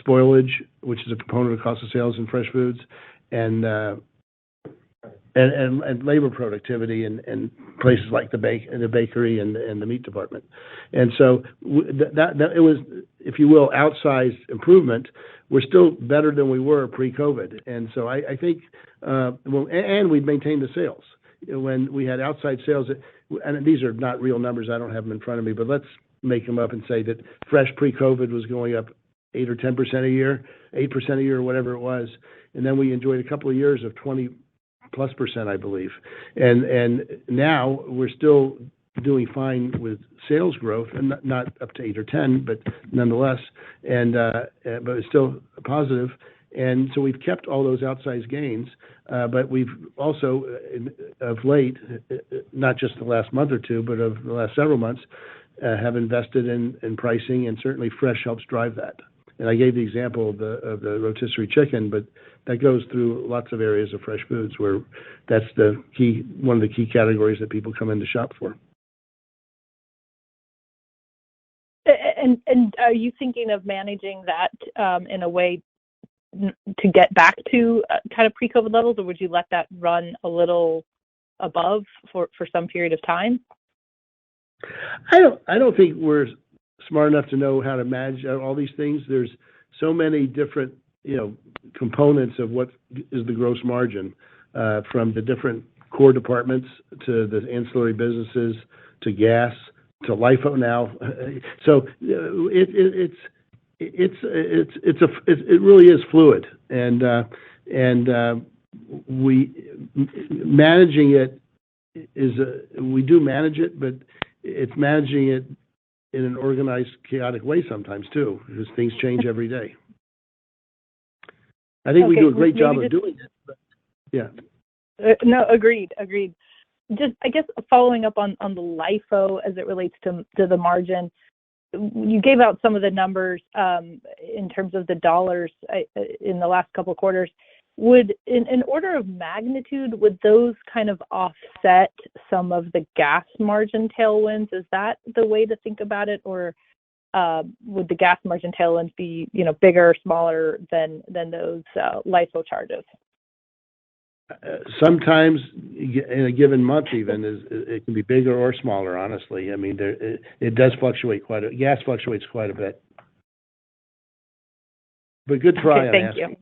B: spoilage, which is a component of cost of sales in fresh foods, and labor productivity in places like the bakery and the meat department. And so that it was, if you will, outsized improvement. We're still better than we were pre-COVID. And so I think, and we've maintained the sales. When we had outside sales, and these are not real numbers, I don't have them in front of me, but let's make them up and say that fresh pre-COVID was going up 8 or 10% a year, 8% a year, or whatever it was. And then we enjoyed a couple of years of 20+%, I believe. And now we're still doing fine with sales growth, and not up to 8 or 10, but nonetheless, but it's still positive. And so we've kept all those outsized gains, but we've also, of late, not just the last month or two, but of the last several months, have invested in pricing, and certainly fresh helps drive that. And I gave the example of the rotisserie chicken, but that goes through lots of areas of fresh foods where that's one of the key categories that people come in to shop for.
K: And are you thinking of managing that in a way to get back to kind of pre-COVID levels, or would you let that run a little above for some period of time?
B: I don't think we're smart enough to know how to manage all these things. There's so many different, components of what is the gross margin, from the different core departments to the ancillary businesses to gas to LIFO now. So it really is fluid, and managing it we do manage it, but it's managing it in an organized, chaotic way sometimes too, because things change every day. I think we do a great job of doing it. But yeah.
K: No, agreed. Just, I guess, following up on the LIFO as it relates to the margin, you gave out some of the numbers in terms of the dollars in the last couple of quarters. Would, in order of magnitude, would those kind of offset some of the gas margin tailwinds? Is that the way to think about it, or would the gas margin tailwinds be, bigger or smaller than those LIFO charges?
B: Sometimes in a given month, even it can be bigger or smaller. Honestly, I mean, it does fluctuate gas fluctuates quite a bit. But good try.
K: Okay, thank you.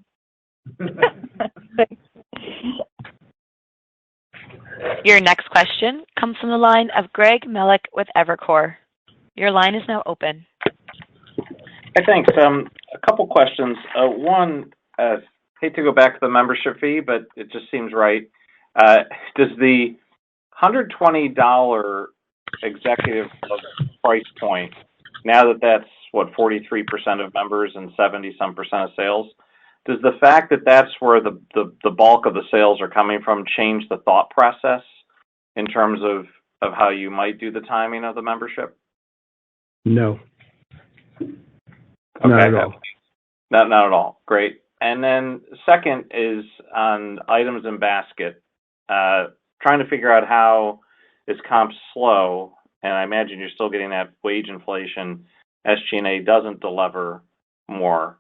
A: Your next question comes from the line of Greg Melich with Evercore. Your line is now open.
L: Hey, thanks. A couple questions. One, hate to go back to the membership fee, but it just seems right. Does the $120 executive price point, now that's what, 43% of members and 70-some% of sales, does the fact that that's where the bulk of the sales are coming from change the thought process in terms of how you might do the timing of the membership?
B: No.
L: Okay.
B: Not at all.
L: Not at all. Great. And then second is on items in basket. Trying to figure out how is comp slow, and I imagine you're still getting that wage inflation. SG&A doesn't deliver more.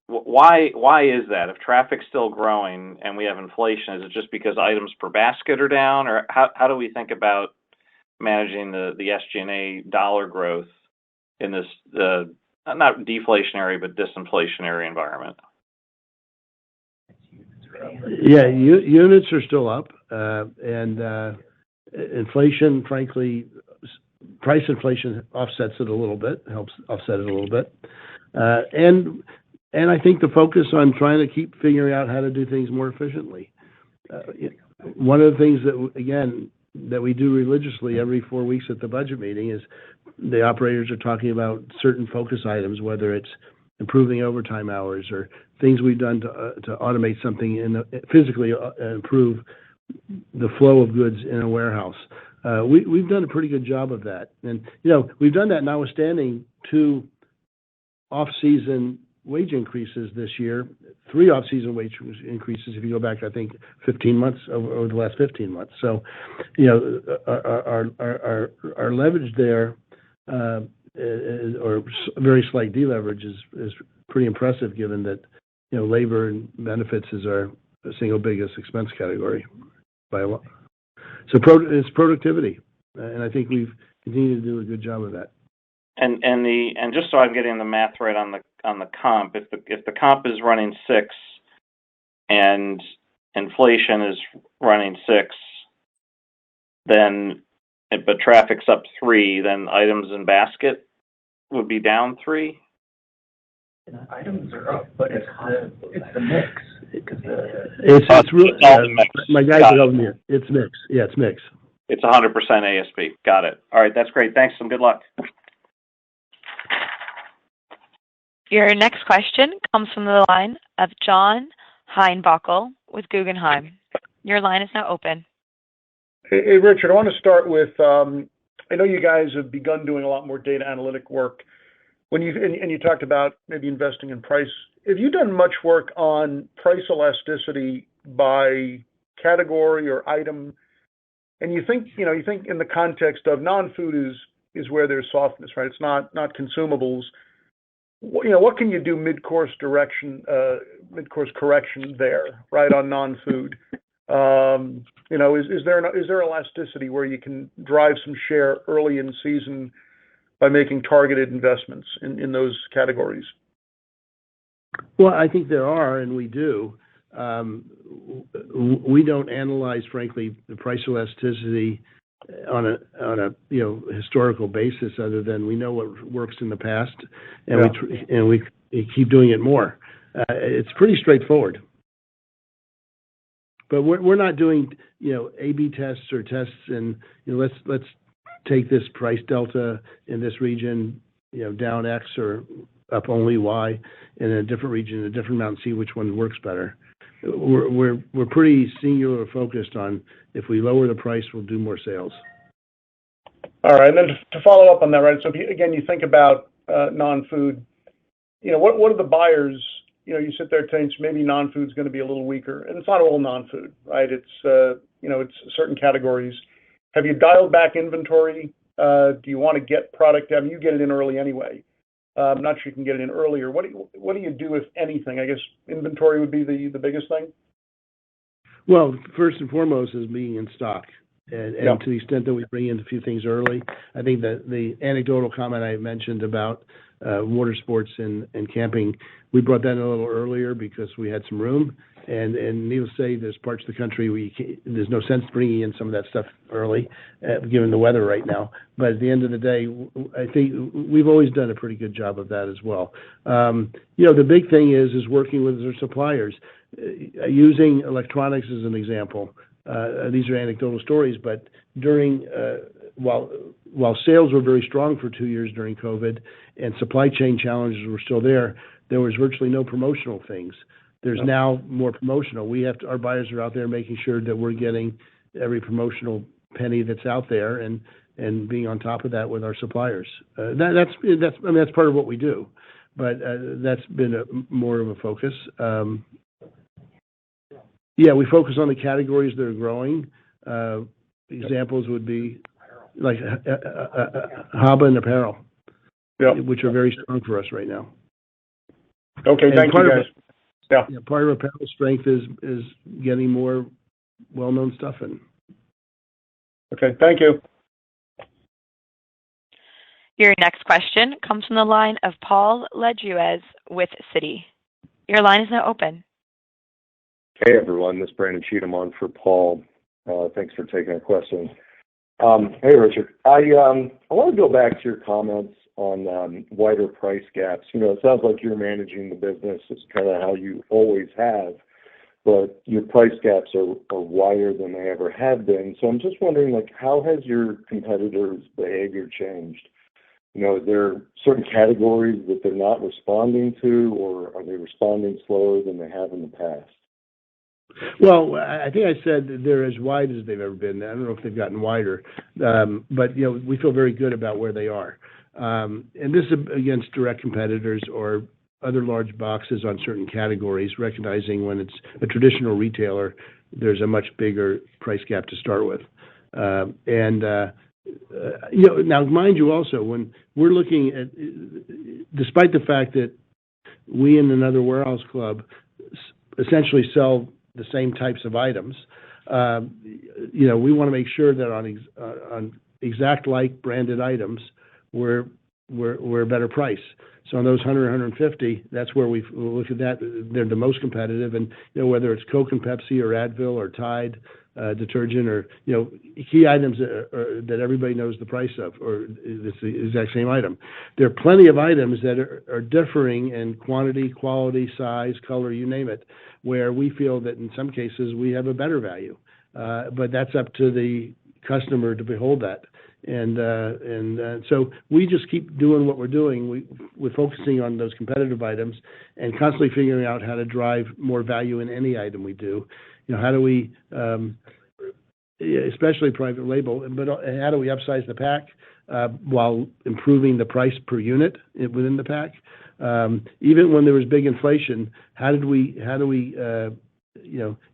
L: Why is that? If traffic's still growing and we have inflation, is it just because items per basket are down, or how do we think about managing the SG&A dollar growth in this not deflationary but disinflationary environment?
B: Yeah, units are still up, and inflation, frankly, price inflation offsets it a little bit, helps offset it a little bit. And I think the focus on trying to keep figuring out how to do things more efficiently. One of the things that we do religiously every 4 weeks at the budget meeting is the operators are talking about certain focus items, whether it's improving overtime hours or things we've done to automate something physically improve the flow of goods in a warehouse. We've done a pretty good job of that, and we've done that notwithstanding 2 off-season wage increases this year, 3 off-season wage increases if you go back, I think, 15 months over the last 15 months. So, our leverage there, or very slight deleverage, is pretty impressive, given that labor and benefits is our single biggest expense category by a lot. So it's productivity, and I think we've continued to do a good job of that.
L: And just so I'm getting the math right on the comp, if the comp is running 6 and inflation is running 6, then but traffic's up 3, then items in basket would be down 3.
F: Items are up, but it's the mix.
B: It's really mix. My guys are helping me. It's mix. Yeah, it's mix.
L: It's 100% ASP. Got it. All right, that's great. Thanks and good luck.
A: Your next question comes from the line of John Heinbockel with Guggenheim. Your line is now open.
M: Hey, Richard, I want to start with, I know you guys have begun doing a lot more data analytic work. You talked about maybe investing in price. Have you done much work on price elasticity by category or item? And you think in the context of non-food is where there's softness, right? It's not consumables. What can you do mid-course correction there, right, on non-food? Is there elasticity where you can drive some share early in season by making targeted investments in those categories?
B: Well, I think there are, and we do. We don't analyze, frankly, the price elasticity on a historical basis, other than we know what works in the past, and we keep doing it more. It's pretty straightforward. But we're not doing A/B tests or tests and let's take this price delta in this region down X or up only Y in a different region, a different amount, and see which one works better. We're pretty singular focused on if we lower the price, we'll do more sales.
M: All right, and then to follow up on that, right? So if you think about non-food, what are the buyers? You sit there saying maybe non-food's going to be a little weaker, and it's not all non-food, right? It's it's certain categories. Have you dialed back inventory? Do you want to get product? I mean, you get it in early anyway. I'm not sure you can get it in earlier. What do you do, if anything? I guess inventory would be the biggest thing.
B: Well, first and foremost is being in stock, and to the extent that we bring in a few things early. I think that the anecdotal comment I mentioned about water sports and camping, we brought that in a little earlier because we had some room. And needless to say, there's parts of the country where there's no sense bringing in some of that stuff early, given the weather right now. But at the end of the day, I think we've always done a pretty good job of that as well. The big thing is working with our suppliers, using electronics as an example. These are anecdotal stories, but during while sales were very strong for 2 years during COVID and supply chain challenges were still there was virtually no promotional things. There's now more promotional. Our buyers are out there making sure that we're getting every promotional penny that's out there and being on top of that with our suppliers. That's part of what we do, but that's been more of a focus. We focus on the categories that are growing. Examples would be like Haba and apparel, which are very strong for us right now.
M: Okay, thank you, guys.
B: Part of apparel strength is getting more well-known stuff in.
M: Okay, thank you.
A: Your next question comes from the line of Paul Lejuez with Citi. Your line is now open.
N: Hey everyone, this is Brandon Cheatham on for Paul. Thanks for taking our question. Hey Richard, I want to go back to your comments on wider price gaps. It sounds like you're managing the business. It's kind of how you always have, but your price gaps are wider than they ever have been. So I'm just wondering, how has your competitors' behavior changed? Is there certain categories that they're not responding to, or are they responding slower than they have in the past?
B: Well, I think I said they're as wide as they've ever been. I don't know if they've gotten wider, but we feel very good about where they are. And this is against direct competitors or other large boxes on certain categories, recognizing when it's a traditional retailer, there's a much bigger price gap to start with. Now, mind you also, when we're looking at, despite the fact that we in another warehouse club essentially sell the same types of items, we want to make sure that on exact like branded items, we're a better price. So on those 100, 150, that's where we look at that. They're the most competitive, and whether it's Coke and Pepsi or Advil or Tide detergent or key items that everybody knows the price of, or it's the exact same item. There are plenty of items that are differing in quantity, quality, size, color, you name it, where we feel that in some cases we have a better value. But that's up to the customer to behold that. So we just keep doing what we're doing. We're focusing on those competitive items and constantly figuring out how to drive more value in any item we do. How do we, especially private label, but how do we upsize the pack while improving the price per unit within the pack? Even when there was big inflation, how do we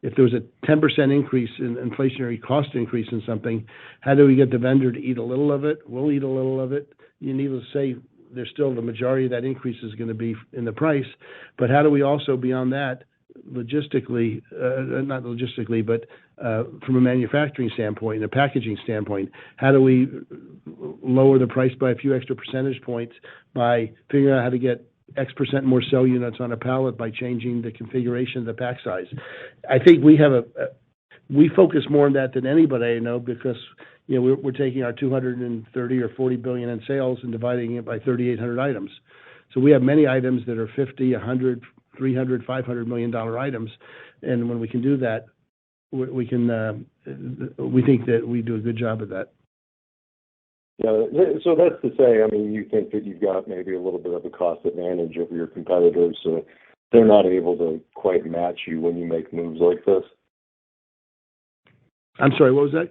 B: if there was a 10% increase in inflationary cost increase in something, how do we get the vendor to eat a little of it? We'll eat a little of it. Needless to say, there's still the majority of that increase is going to be in the price. But how do we also, beyond that, logistically, not logistically, but from a manufacturing standpoint and a packaging standpoint, how do we lower the price by a few extra percentage points by figuring out how to get X% more cell units on a pallet by changing the configuration of the pack size? I think we focus more on that than anybody I know, because we're taking our 230 or 40 billion in sales and dividing it by 3,800 items. So we have many items that are 50, 100, 300, 500 million dollar items, and when we can do that, we think that we do a good job of that.
N: Yeah, so that's to say, you think that you've got maybe a little bit of a cost advantage over your competitors, so they're not able to quite match you when you make moves like this?
B: I'm sorry, what was that?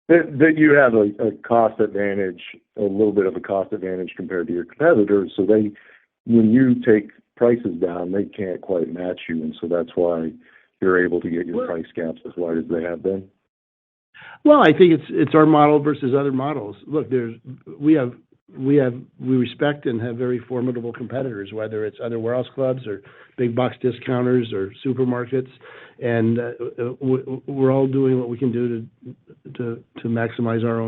N: That you have a cost advantage, a little bit of a cost advantage compared to your competitors, so when you take prices down, they can't quite match you, and so that's why you're able to get your price gaps as wide as they have been.
B: Well, I think it's our model versus other models. Look, we respect and have very formidable competitors, whether it's other warehouse clubs or big box discounters or supermarkets, and we're all doing what we can do to maximize our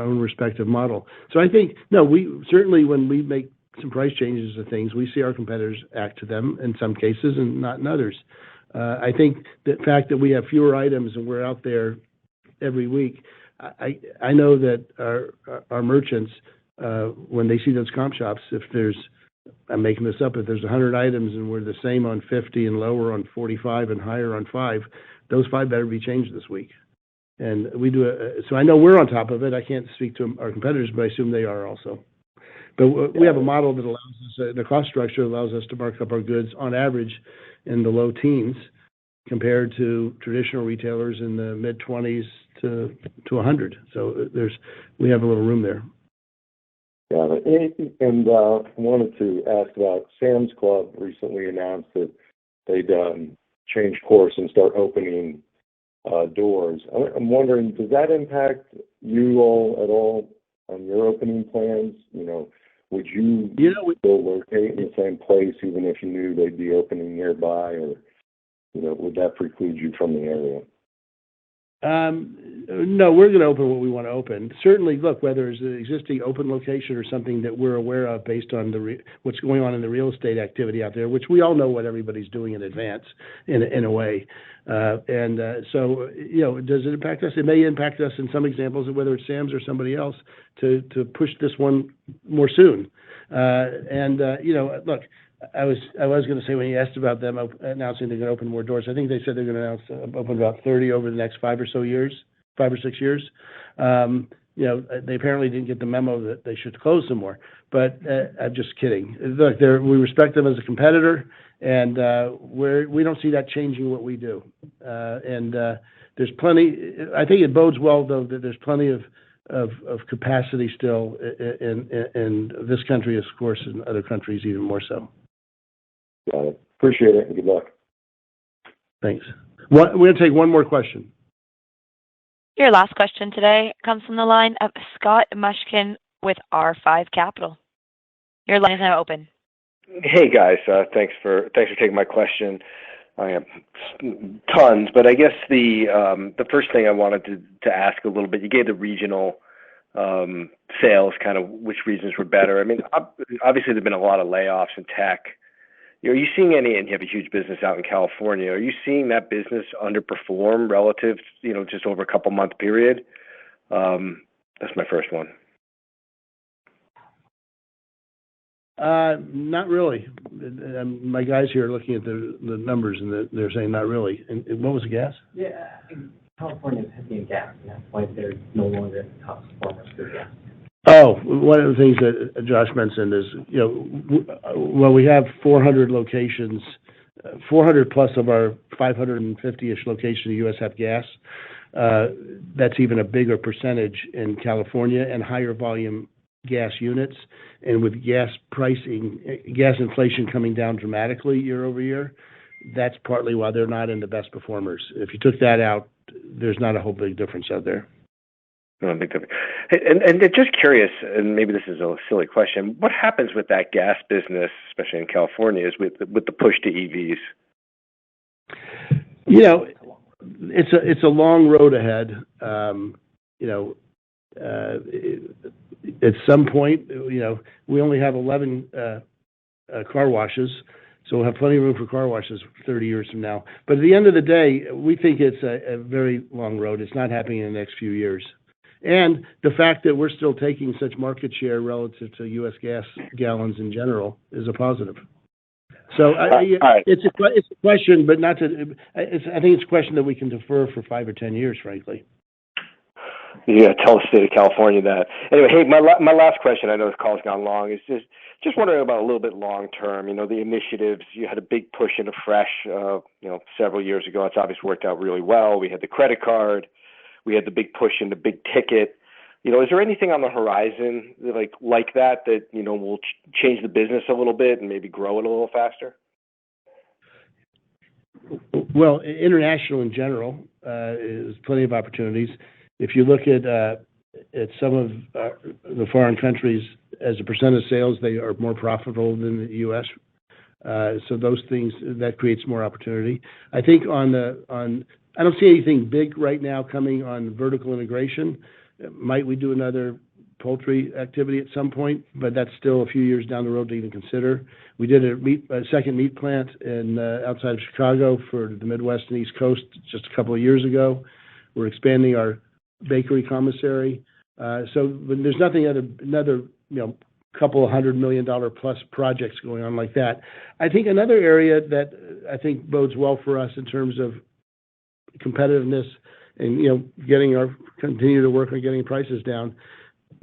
B: own respective model. So I think we certainly, when we make some price changes to things, we see our competitors act to them in some cases and not in others. I think the fact that we have fewer items and we're out there every week, I know that our merchants, when they see those comp shops, if there's, I'm making this up, if there's 100 items and we're the same on 50 and lower on 45 and higher on 5, those 5 better be changed this week. And we do so I know we're on top of it. I can't speak to our competitors, but I assume they are also. But we have a model that allows us, the cost structure allows us to mark up our goods on average in the low teens compared to traditional retailers in the mid-20s to 100. So we have a little room there.
N: Got it. And wanted to ask about Sam's Club recently announced that they'd change course and start opening doors. I'm wondering, does that impact you all at all on your opening plans? Would you still locate in the same place even if you knew they'd be opening nearby, or would that preclude you from the area?
B: No, we're going to open what we want to open. Certainly, look, whether it's an existing open location or something that we're aware of based on what's going on in the real estate activity out there, which we all know what everybody's doing in advance in a way. So, does it impact us? It may impact us in some examples, whether it's Sam's or somebody else, to push this one more soon. Look, I was going to say, when you asked about them announcing they're going to open more doors, I think they said they're going to open about 30 over the next 5 or 6 years. They apparently didn't get the memo that they should close some more. But I'm just kidding. Look, we respect them as a competitor, and we don't see that changing what we do. There's plenty. I think it bodes well, though, that there's plenty of capacity still in this country, of course, and other countries even more so.
N: Got it. Appreciate it, and good luck.
B: Thanks. We're going to take one more question.
A: Your last question today comes from the line of Scott Mushkin with R5 Capital. Your line is now open.
O: Hey guys, thanks for taking my question. I have tons, but I guess the first thing I wanted to ask a little bit. You gave the regional sales, kind of which regions were better. I mean, obviously there've been a lot of layoffs in tech. Are you seeing any? And you have a huge business out in California. Are you seeing that business underperform relative, just over a couple month period? That's my first one.
B: Not really. My guys here are looking at the numbers, and they're saying not really. And what was the guess?
F: Yeah. California is heavy in gas, and that's why they're no longer the top performers for gas.
B: Oh, one of the things that Josh mentioned is, well, we have 400 locations, 400 plus of our 550-ish locations in the U.S. have gas. That's even a bigger percentage in California and higher volume gas units. And with gas pricing, gas inflation coming down dramatically year over year, that's partly why they're not in the best performers. If you took that out, there's not a whole big difference out there.
O: No, big difference. And just curious, and maybe this is a silly question, what happens with that gas business, especially in California, is with the push to EVs?
B: It's a long road ahead. At some point, we only have 11 car washes, so we'll have plenty of room for car washes 30 years from now. But at the end of the day, we think it's a very long road. It's not happening in the next few years. And the fact that we're still taking such market share relative to U.S. gas gallons in general is a positive. So it's a question, but not to. I think it's a question that we can defer for 5 or 10 years, frankly.
O: Yeah, tell the state of California that. Anyway, hey, my last question. I know this call's gone long. Is just wondering about a little bit long term. The initiatives. You had a big push into fresh, several years ago. It's obviously worked out really well. We had the credit card. We had the big push into big ticket. Is there anything on the horizon like that will change the business a little bit and maybe grow it a little faster?
B: Well, international in general is plenty of opportunities. If you look at some of the foreign countries as a percent of sales, they are more profitable than the U.S. So those things that creates more opportunity. I think I don't see anything big right now coming on vertical integration. Might we do another poultry activity at some point? But that's still a few years down the road to even consider. We did a second meat plant outside of Chicago for the Midwest and East Coast just a couple of years ago. We're expanding our bakery commissary. So there's another couple of $100 million plus projects going on like that. I think another area that I think bodes well for us in terms of competitiveness and continue to work on getting prices down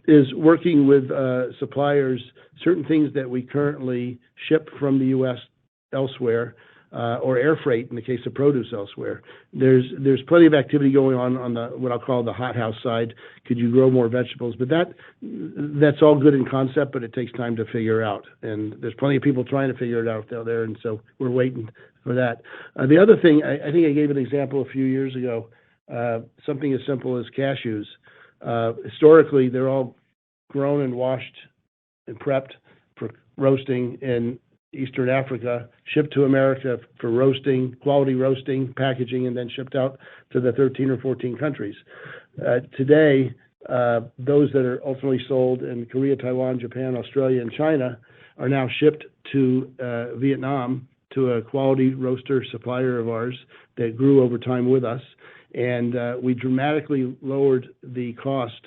B: is working with suppliers. Certain things that we currently ship from the U.S. elsewhere, or air freight in the case of produce elsewhere. There's plenty of activity going on the what I'll call the hothouse side. Could you grow more vegetables? But that's all good in concept, but it takes time to figure out. And there's plenty of people trying to figure it out out there, and so we're waiting for that. The other thing, I think I gave an example a few years ago. Something as simple as cashews. Historically, they're all grown and washed and prepped for roasting in Eastern Africa, shipped to America for roasting, quality roasting, packaging, and then shipped out to the 13 or 14 countries. Today, those that are ultimately sold in Korea, Taiwan, Japan, Australia, and China are now shipped to Vietnam to a quality roaster supplier of ours that grew over time with us. And we dramatically lowered the cost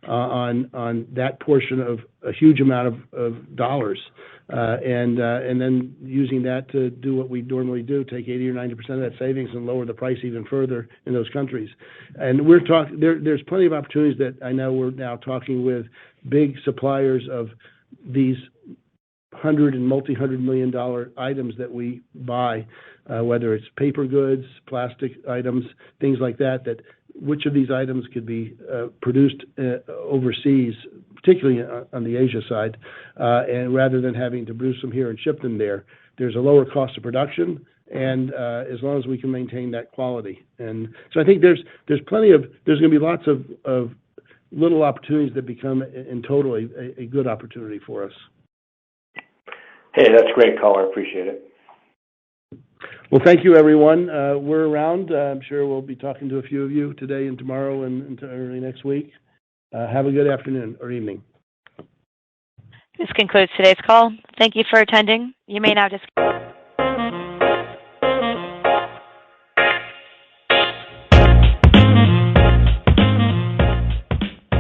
B: on that portion of a huge amount of dollars, and then using that to do what we normally do, take 80 or 90% of that savings and lower the price even further in those countries. And we're talking. There's plenty of opportunities that I know we're now talking with big suppliers of these $100 and multi-$100 million items that we buy, whether it's paper goods, plastic items, things like that. That which of these items could be produced overseas, particularly on the Asia side, and rather than having to produce them here and ship them there, there's a lower cost of production, and as long as we can maintain that quality. And so I think there's going to be lots of little opportunities that become in total a good opportunity for us.
O: Hey, that's great, caller. Appreciate it.
B: Well, thank you, everyone. We're around. I'm sure we'll be talking to a few of you today and tomorrow and into early next week. Have a good afternoon or evening.
A: This concludes today's call. Thank you for attending. You may now disconnect.